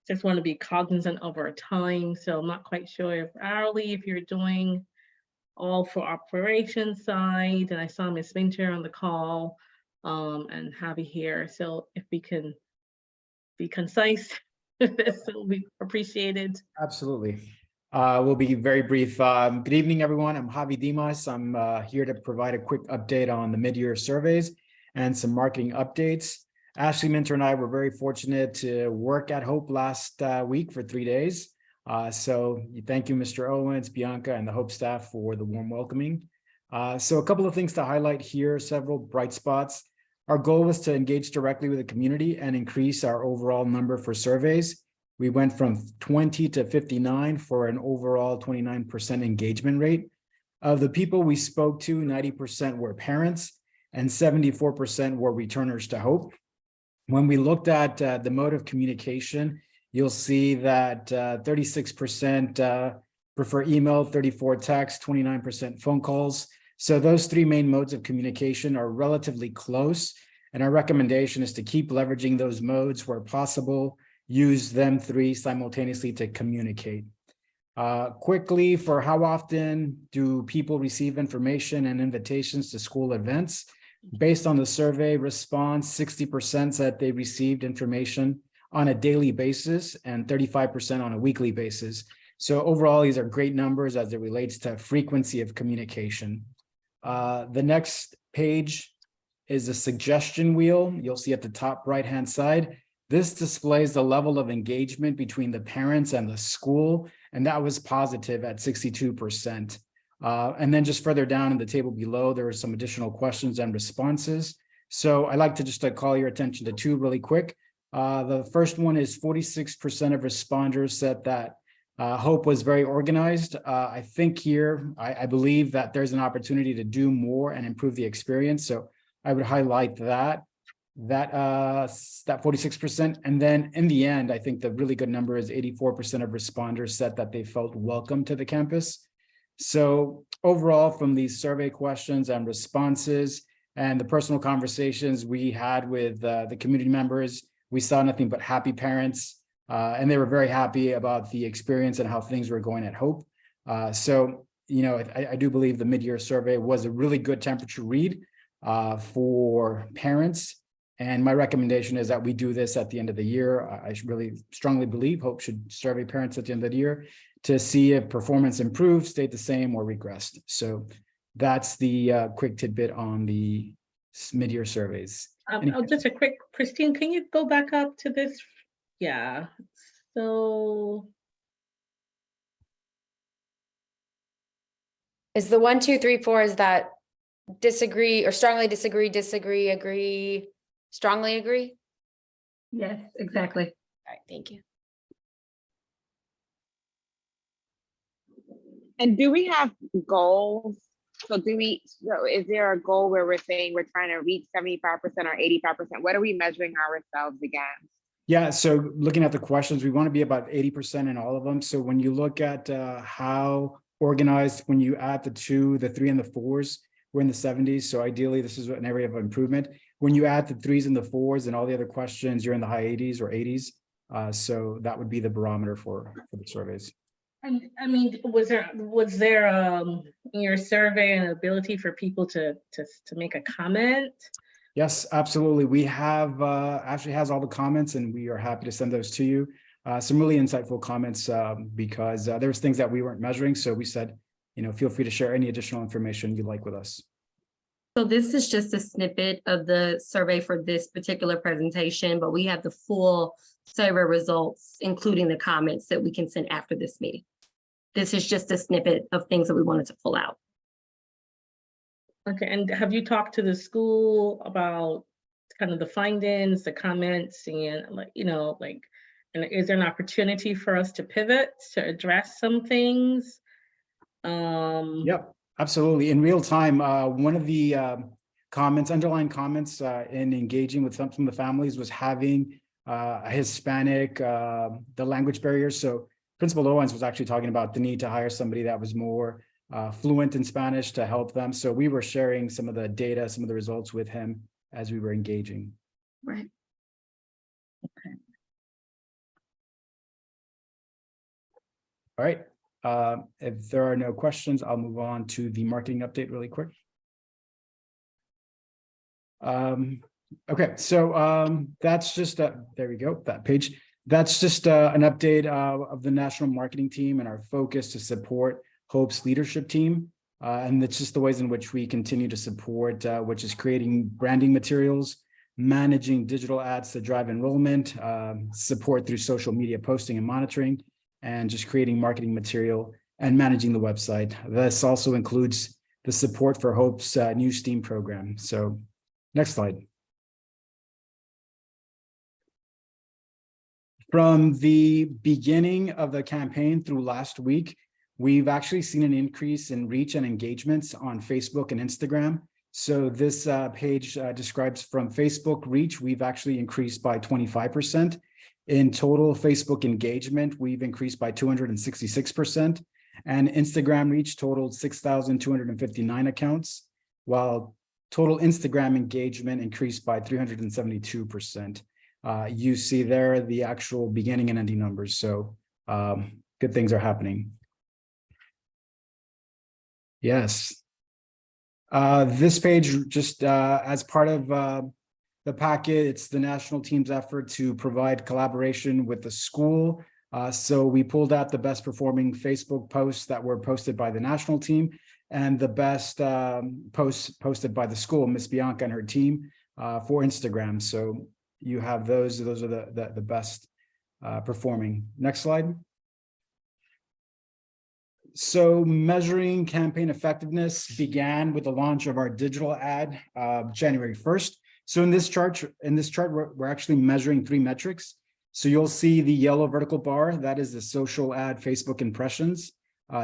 A: Just want to be cognizant of our time. So I'm not quite sure if Arlie, if you're doing all for operations side, and I saw Ms. Winter on the call and Javi here. So if we can be concise, this will be appreciated.
Q: Absolutely. We'll be very brief. Good evening, everyone. I'm Javi Dimas. I'm here to provide a quick update on the mid-year surveys and some marketing updates. Ashley Minter and I were very fortunate to work at Hope last week for 3 days. So thank you, Mr. Owens, Bianca, and the Hope staff for the warm welcoming. So a couple of things to highlight here, several bright spots. Our goal was to engage directly with the community and increase our overall number for surveys. We went from 20 to 59 for an overall 29% engagement rate. Of the people we spoke to, 90% were parents and 74% were returners to Hope. When we looked at the mode of communication, you'll see that 36% prefer email, 34 text, 29% phone calls. So those three main modes of communication are relatively close. And our recommendation is to keep leveraging those modes where possible, use them three simultaneously to communicate. Quickly, for how often do people receive information and invitations to school events? Based on the survey response, 60% said they received information on a daily basis and 35% on a weekly basis. So overall, these are great numbers as it relates to frequency of communication. The next page is a suggestion wheel. You'll see at the top right-hand side. This displays the level of engagement between the parents and the school, and that was positive at 62%. And then just further down in the table below, there are some additional questions and responses. So I'd like to just call your attention to two really quick. The first one is 46% of responders said that Hope was very organized. I think here, I believe that there's an opportunity to do more and improve the experience. So I would highlight that 46%. And then in the end, I think the really good number is 84% of responders said that they felt welcome to the campus. So overall, from these survey questions and responses and the personal conversations we had with the community members, we saw nothing but happy parents, and they were very happy about the experience and how things were going at Hope. So, you know, I do believe the mid-year survey was a really good temperature read for parents. And my recommendation is that we do this at the end of the year. I really strongly believe Hope should survey parents at the end of the year to see if performance improved, stayed the same, or regressed. So that's the quick tidbit on the mid-year surveys.
A: Just a quick, Christine, can you go back up to this? Yeah, so.
R: Is the 1, 2, 3, 4, is that disagree or strongly disagree, disagree, agree, strongly agree?
S: Yes, exactly.
R: All right, thank you.
E: And do we have goals? So is there a goal where we're saying we're trying to reach 75% or 85%? What are we measuring ourselves against?
Q: Yeah, so looking at the questions, we want to be about 80% in all of them. So when you look at how organized, when you add the 2, the 3, and the 4s, we're in the 70s. So ideally, this is an area of improvement. When you add the 3s and the 4s and all the other questions, you're in the high 80s or 80s. So that would be the barometer for the surveys.
A: I mean, was there in your survey an ability for people to make a comment?
Q: Yes, absolutely. We have actually has all the comments, and we are happy to send those to you. Some really insightful comments because there was things that we weren't measuring. So we said, you know, feel free to share any additional information you'd like with us.
S: So this is just a snippet of the survey for this particular presentation, but we have the full survey results, including the comments that we can send after this meeting. This is just a snippet of things that we wanted to pull out.
A: Okay, and have you talked to the school about kind of the findings, the comments, and like, you know, like, and is there an opportunity for us to pivot to address some things?
Q: Yep, absolutely. In real time, one of the underlying comments in engaging with some of the families was having a Hispanic, the language barriers. So Principal Owens was actually talking about the need to hire somebody that was more fluent in Spanish to help them. So we were sharing some of the data, some of the results with him as we were engaging.
S: Right.
A: Okay.
Q: All right. If there are no questions, I'll move on to the marketing update really quick. Okay, so that's just there we go, that page. That's just an update of the national marketing team and our focus to support Hope's leadership team. And it's just the ways in which we continue to support, which is creating branding materials, managing digital ads to drive enrollment, support through social media posting and monitoring, and just creating marketing material and managing the website. This also includes the support for Hope's new STEAM program. So next slide. From the beginning of the campaign through last week, we've actually seen an increase in reach and engagements on Facebook and Instagram. So this page describes from Facebook reach, we've actually increased by 25%. In total Facebook engagement, we've increased by 266%. And Instagram reach totaled 6,259 accounts, while total Instagram engagement increased by 372%. You see there the actual beginning and ending numbers. So good things are happening. Yes. This page, just as part of the packet, it's the national team's effort to provide collaboration with the school. So we pulled out the best performing Facebook posts that were posted by the national team and the best posts posted by the school, Miss Bianca and her team, for Instagram. So you have those are the best performing. Next slide. So measuring campaign effectiveness began with the launch of our digital ad January 1st. So in this chart, we're actually measuring 3 metrics. So you'll see the yellow vertical bar, that is the social ad Facebook impressions.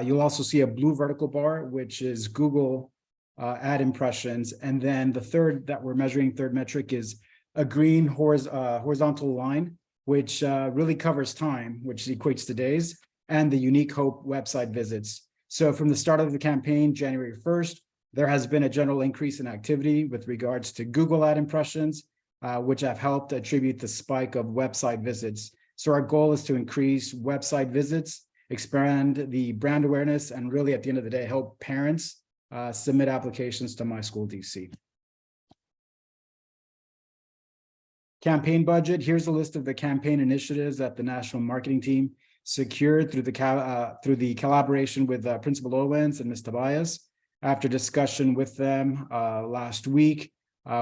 Q: You'll also see a blue vertical bar, which is Google ad impressions. And then the third metric is a green horizontal line, which really covers time, which equates to days, and the Unique Hope website visits. So from the start of the campaign, January 1st, there has been a general increase in activity with regards to Google ad impressions, which have helped attribute the spike of website visits. So our goal is to increase website visits, expand the brand awareness, and really at the end of the day, help parents submit applications to My School DC. Campaign budget, here's a list of the campaign initiatives that the national marketing team secured through the collaboration with Principal Owens and Ms. Tobias. After discussion with them last week,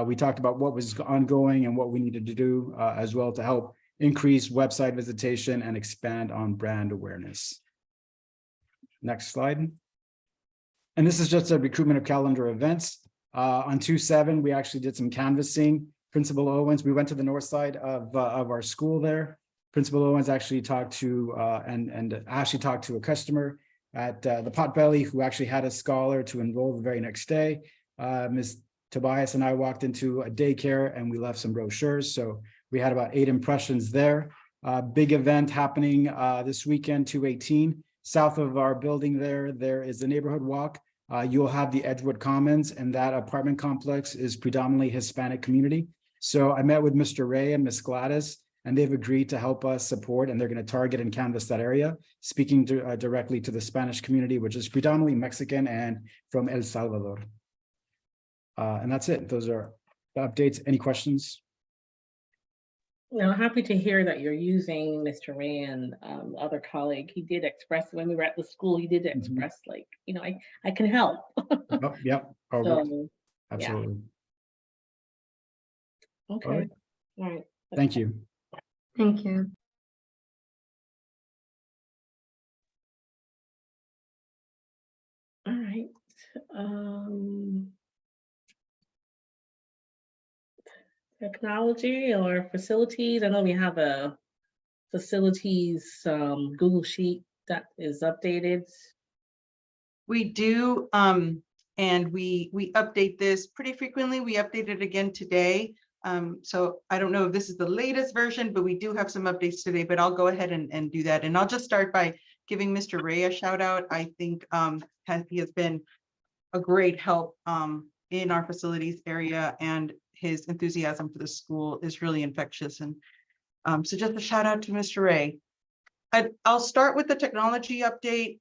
Q: we talked about what was ongoing and what we needed to do as well to help increase website visitation and expand on brand awareness. Next slide. And this is just a recruitment of calendar events. On 2/7, we actually did some canvassing. Principal Owens, we went to the north side of our school there. Principal Owens actually talked to and Ashley talked to a customer at the Potbelly who actually had a scholar to enroll the very next day. Ms. Tobias and I walked into a daycare and we left some brochures. So we had about 8 impressions there. Big event happening this weekend, 2/18. South of our building there is a neighborhood walk. You'll have the Edgewood Commons, and that apartment complex is predominantly Hispanic community. So I met with Mr. Ray and Miss Gladys, and they've agreed to help us support, and they're going to target and canvass that area, speaking directly to the Spanish community, which is predominantly Mexican and from El Salvador. And that's it. Those are the updates. Any questions?
A: No, happy to hear that you're using Mr. Ray and other colleague. He did express when we were at the school, he did express like, you know, I can help.
Q: Oh, yep. Oh,
A: So,
Q: absolutely.
A: yeah. Okay.
Q: All right.
A: All right.
Q: Thank you.
S: Thank you.
A: All right. Technology or facilities. I know we have a facilities Google Sheet that is updated.
T: We do, and we update this pretty frequently. We update it again today. So I don't know if this is the latest version, but we do have some updates today, but I'll go ahead and do that. And I'll just start by giving Mr. Ray a shout out. I think he has been a great help in our facilities area, and his enthusiasm for the school is really infectious. And so just a shout out to Mr. Ray. I'll start with the technology update.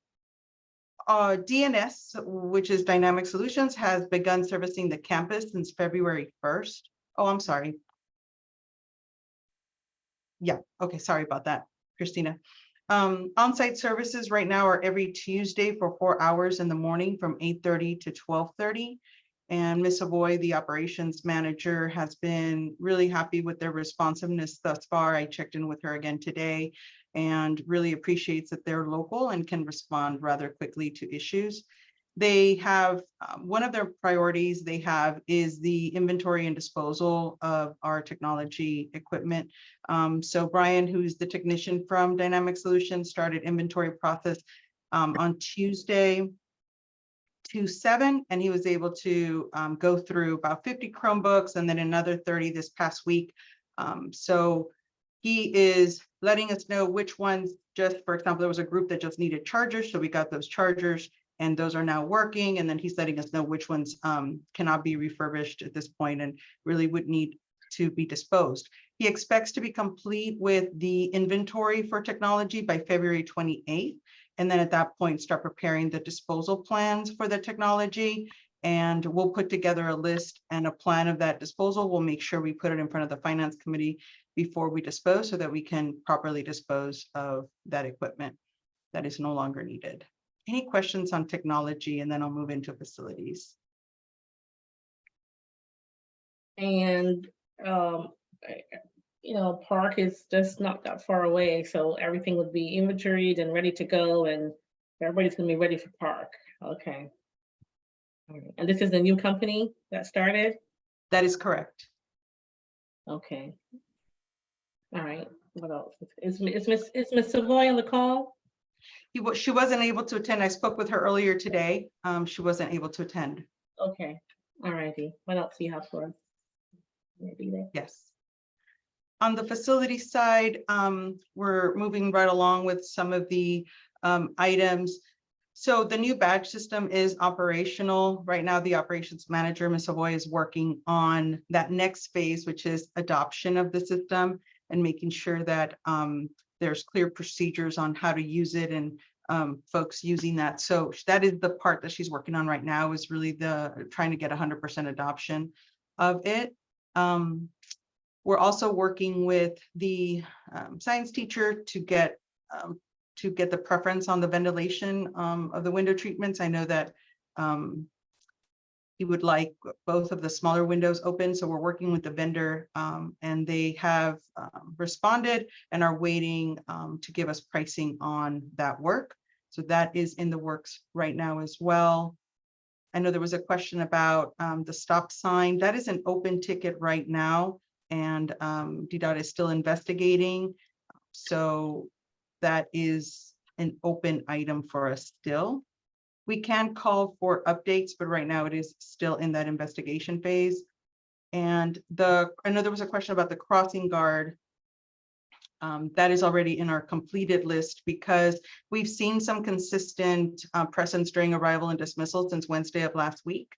T: DNS, which is Dynamic Solutions, has begun servicing the campus since February 1st. Oh, I'm sorry. Yeah, okay, sorry about that, Christina. On-site services right now are every Tuesday for 4 hours in the morning from 8:30 to 12:30. And Ms. Savoy, the operations manager, has been really happy with their responsiveness thus far. I checked in with her again today and really appreciates that they're local and can respond rather quickly to issues. They have, one of their priorities they have is the inventory and disposal of our technology equipment. So Brian, who's the technician from Dynamic Solutions, started inventory process on Tuesday to 7, and he was able to go through about 50 Chromebooks and then another 30 this past week. So he is letting us know which ones, just for example, there was a group that just needed chargers, so we got those chargers and those are now working. And then he's letting us know which ones cannot be refurbished at this point and really would need to be disposed. He expects to be complete with the inventory for technology by February 28th. And then at that point, start preparing the disposal plans for the technology. And we'll put together a list and a plan of that disposal. We'll make sure we put it in front of the finance committee before we dispose so that we can properly dispose of that equipment that is no longer needed. Any questions on technology? And then I'll move into facilities.
A: And, you know, park is just not that far away, so everything would be inventoried and ready to go, and everybody's gonna be ready for park. Okay. All right. And this is a new company that started?
T: That is correct.
A: Okay. All right. What else? Is Miss Savoy on the call?
T: She wasn't able to attend. I spoke with her earlier today. She wasn't able to attend.
A: Okay. All righty. What else do you have for us? Maybe there.
T: Yes. On the facility side, we're moving right along with some of the items. So the new badge system is operational. Right now, the operations manager, Ms. Savoy, is working on that next phase, which is adoption of the system and making sure that there's clear procedures on how to use it and folks using that. So that is the part that she's working on right now, is really trying to get 100% adoption of it. We're also working with the science teacher to get the preference on the ventilation of the window treatments. I know that he would like both of the smaller windows open, so we're working with the vendor and they have responded and are waiting to give us pricing on that work. So that is in the works right now as well. I know there was a question about the stop sign. That is an open ticket right now, and DDOT is still investigating. So that is an open item for us still. We can call for updates, but right now it is still in that investigation phase. And I know there was a question about the crossing guard. That is already in our completed list because we've seen some consistent presence during arrival and dismissal since Wednesday of last week.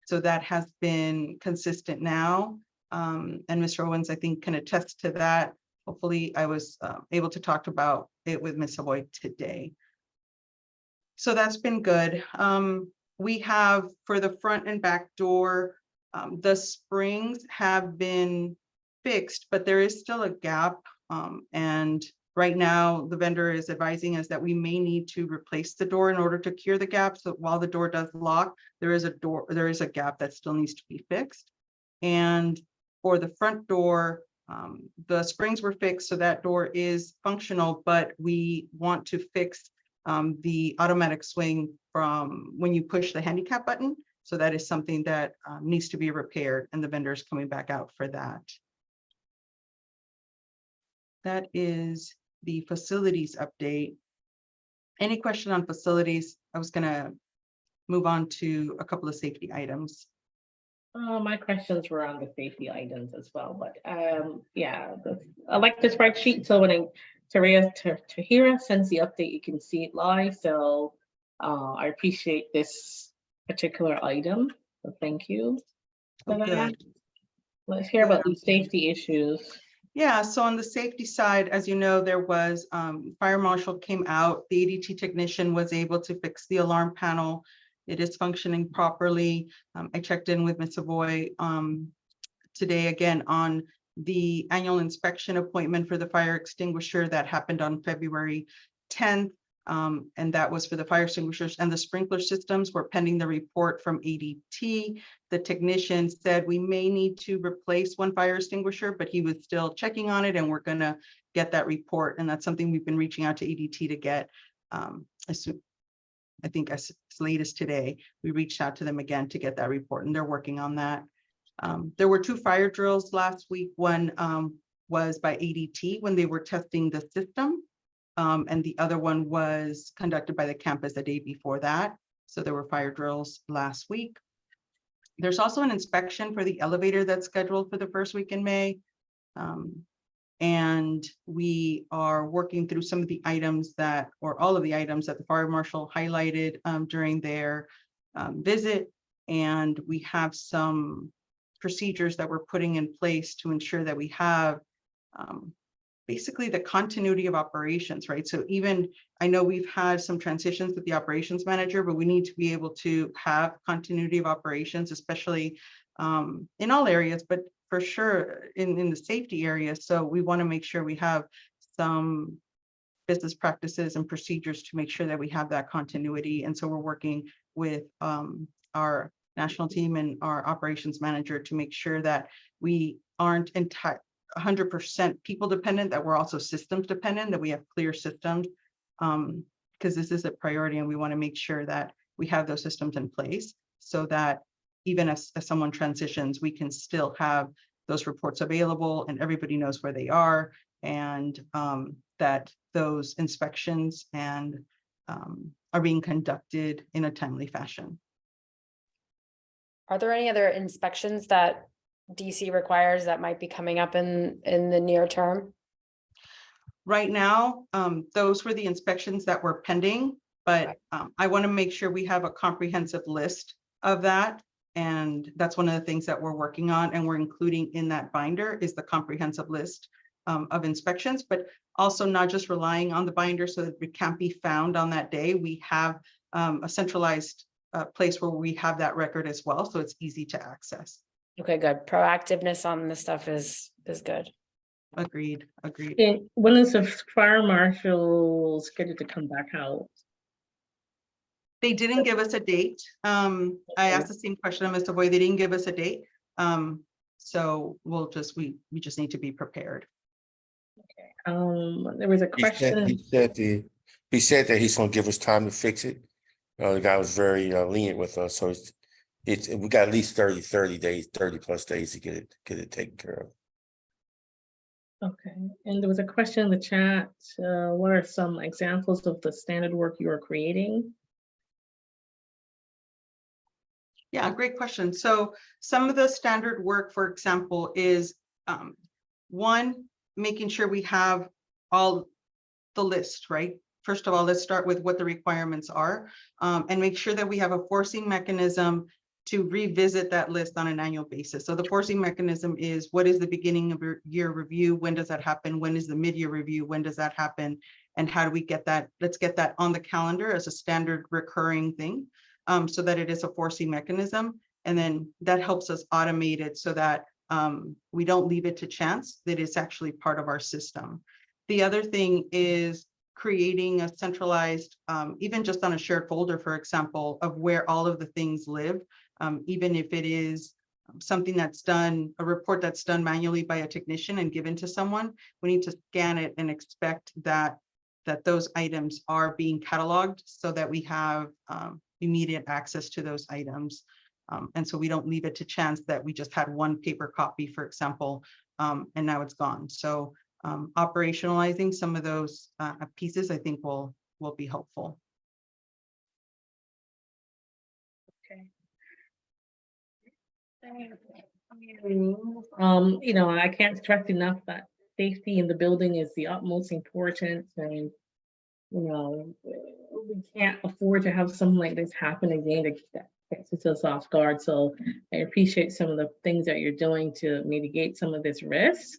T: So that has been consistent now. And Mr. Owens, I think, can attest to that. Hopefully I was able to talk about it with Ms. Savoy today. So that's been good. We have, for the front and back door, the springs have been fixed, but there is still a gap. And right now the vendor is advising us that we may need to replace the door in order to cure the gap. So while the door does lock, there is a gap that still needs to be fixed. And for the front door, the springs were fixed, so that door is functional, but we want to fix the automatic swing from when you push the handicap button. So that is something that needs to be repaired, and the vendor is coming back out for that. That is the facilities update. Any question on facilities? I was gonna move on to a couple of safety items.
A: My questions were on the safety items as well, but yeah, I like the spreadsheet. So when Tahira sends the update, you can see it live. So I appreciate this particular item. So thank you for that. Let's hear about these safety issues.
T: Yeah, so on the safety side, as you know, there was fire marshal came out. The ADT technician was able to fix the alarm panel. It is functioning properly. I checked in with Ms. Savoy today again on the annual inspection appointment for the fire extinguisher that happened on February 10th. And that was for the fire extinguishers and the sprinkler systems. We're pending the report from ADT. The technician said we may need to replace one fire extinguisher, but he was still checking on it, and we're gonna get that report. And that's something we've been reaching out to ADT to get I think as late as today. We reached out to them again to get that report, and they're working on that. There were 2 fire drills last week. One was by ADT when they were testing the system. And the other one was conducted by the campus the day before that. So there were fire drills last week. There's also an inspection for the elevator that's scheduled for the first week in May. And we are working through some of the items that, or all of the items that the fire marshal highlighted during their visit. And we have some procedures that we're putting in place to ensure that we have basically the continuity of operations, right? So even, I know we've had some transitions with the operations manager, but we need to be able to have continuity of operations, especially in all areas, but for sure in the safety area. So we want to make sure we have some business practices and procedures to make sure that we have that continuity. And so we're working with our national team and our operations manager to make sure that we aren't 100% people dependent, that we're also systems dependent, that we have clear systems, because this is a priority and we want to make sure that we have those systems in place so that even as someone transitions, we can still have those reports available and everybody knows where they are, and that those inspections and are being conducted in a timely fashion.
R: Are there any other inspections that DC requires that might be coming up in the near term?
T: Right now, those were the inspections that were pending, but I want to make sure we have a comprehensive list of that. And that's one of the things that we're working on, and we're including in that binder is the comprehensive list of inspections, but also not just relying on the binder so that it can't be found on that day. We have a centralized place where we have that record as well, so it's easy to access.
R: Okay, good. Proactiveness on this stuff is good.
T: Agreed.
A: And when is the fire marshal scheduled to come back out?
T: They didn't give us a date. I asked the same question of Mr. Boyd. They didn't give us a date. So we just need to be prepared.
A: Okay. There was a question.
K: He said that he's gonna give us time to fix it. The guy was very lenient with us, so we got at least 30 days, 30 plus days to get it taken care of.
A: Okay, and there was a question in the chat. What are some examples of the standard work you are creating?
T: Yeah, great question. So some of the standard work, for example, is one, making sure we have all the list, right? First of all, let's start with what the requirements are, and make sure that we have a forcing mechanism to revisit that list on an annual basis. So the forcing mechanism is, what is the beginning of your year review? When does that happen? When is the mid-year review? When does that happen? And how do we get that? Let's get that on the calendar as a standard recurring thing, so that it is a forcing mechanism. And then that helps us automate it so that we don't leave it to chance, that it's actually part of our system. The other thing is creating a centralized, even just on a shared folder, for example, of where all of the things live. Even if it is something that's done, a report that's done manually by a technician and given to someone, we need to scan it and expect that those items are being cataloged so that we have immediate access to those items. And so we don't leave it to chance that we just had one paper copy, for example, and now it's gone. So operationalizing some of those pieces, I think will be helpful.
A: I can't stress enough that safety in the building is the utmost importance, and we can't afford to have something like this happen again that catches us off guard. So I appreciate some of the things that you're doing to mitigate some of this risk,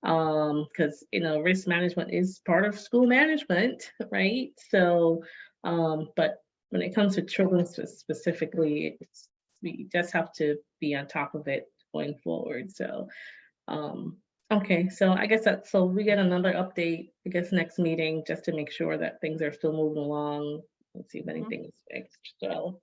A: because risk management is part of school management, right? So but when it comes to children specifically, we just have to be on top of it going forward. So okay, so I guess so we get another update, I guess, next meeting, just to make sure that things are still moving along. Let's see if anything is fixed. So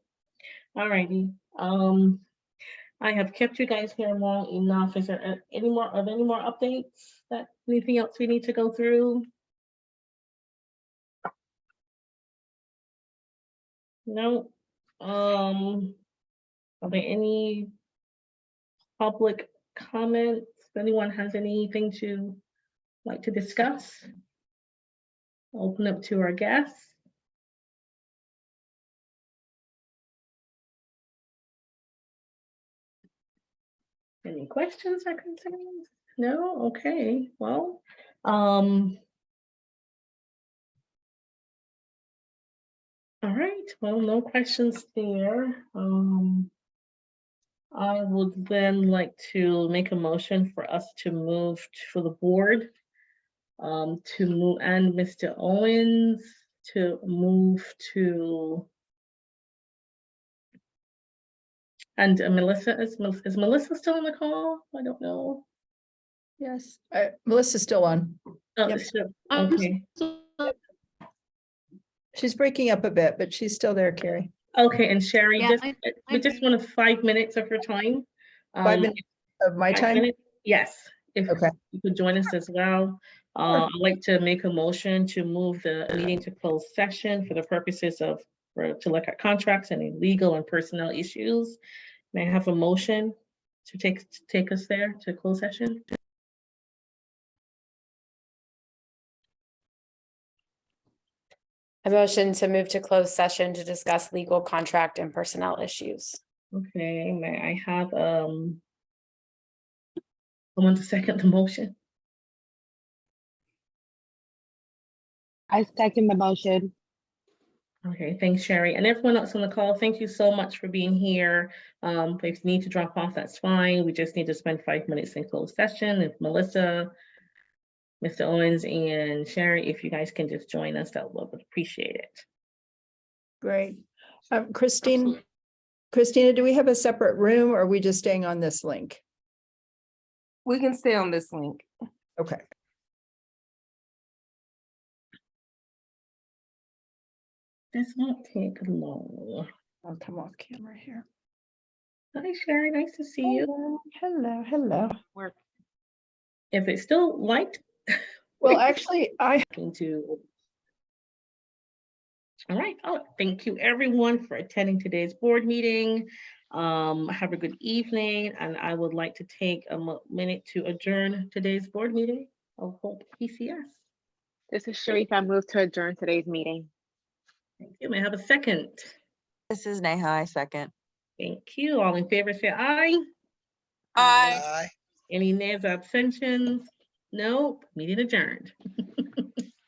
A: all righty. I have kept you guys here long enough. Is there any more updates? Anything else we need to go through? No. Are there any public comments? If anyone has anything to like to discuss? Open up to our guests. Any questions or concerns? No? Okay, well, all right, well, no questions there. I would then like to make a motion for us to move for the board to move, and Mr. Owens to move to, and Melissa, is Melissa still on the call? I don't know.
U: Yes, Melissa's still on.
A: Oh,
U: Yep.
A: sure. Okay.
U: She's breaking up a bit, but she's still there, Carrie.
A: Okay, and Sherry,
I: Yeah,
A: just we just want 5 minutes of your time.
U: 5 minutes of my
A: 5
U: time?
A: minutes? Yes, if
U: Okay.
A: you could join us as well. I'd like to make a motion to move the meeting to closed session for the purposes of, to look at contracts and any legal and personnel issues. May I have a motion to take us there to closed session?
R: A motion to move to closed session to discuss legal, contract, and personnel issues.
A: Okay, may I have someone to second the motion?
O: I second the motion.
A: Okay, thanks, Sherry. And everyone else on the call, thank you so much for being here. If you need to drop off, that's fine. We just need to spend 5 minutes in closed session. If Melissa, Mr. Owens, and Sherry, if you guys can just join us, that would appreciate it.
U: Great. Christina, do we have a separate room or are we just staying on this link?
B: We can stay on this link.
U: Okay.
A: This won't take long.
U: I'll come off camera here.
A: Hi, Sherry, nice to see you.
U: Hello, hello.
A: If it's still light.
U: Well, actually,
A: All right. Oh, thank you everyone for attending today's board meeting. Have a good evening, and I would like to take a minute to adjourn today's board meeting of Hope PCS.
E: This is Sharif. I move to adjourn today's meeting.
A: Thank you. May I have a second?
O: This is Neha, I second.
A: Thank you. All in favor say aye.
C: Aye.
A: Any nays or abstentions? Nope. Meeting adjourned.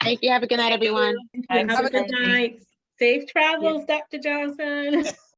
E: Thank you. Have a good night, everyone.
A: Have a good night. Safe travels, Dr. Johnson.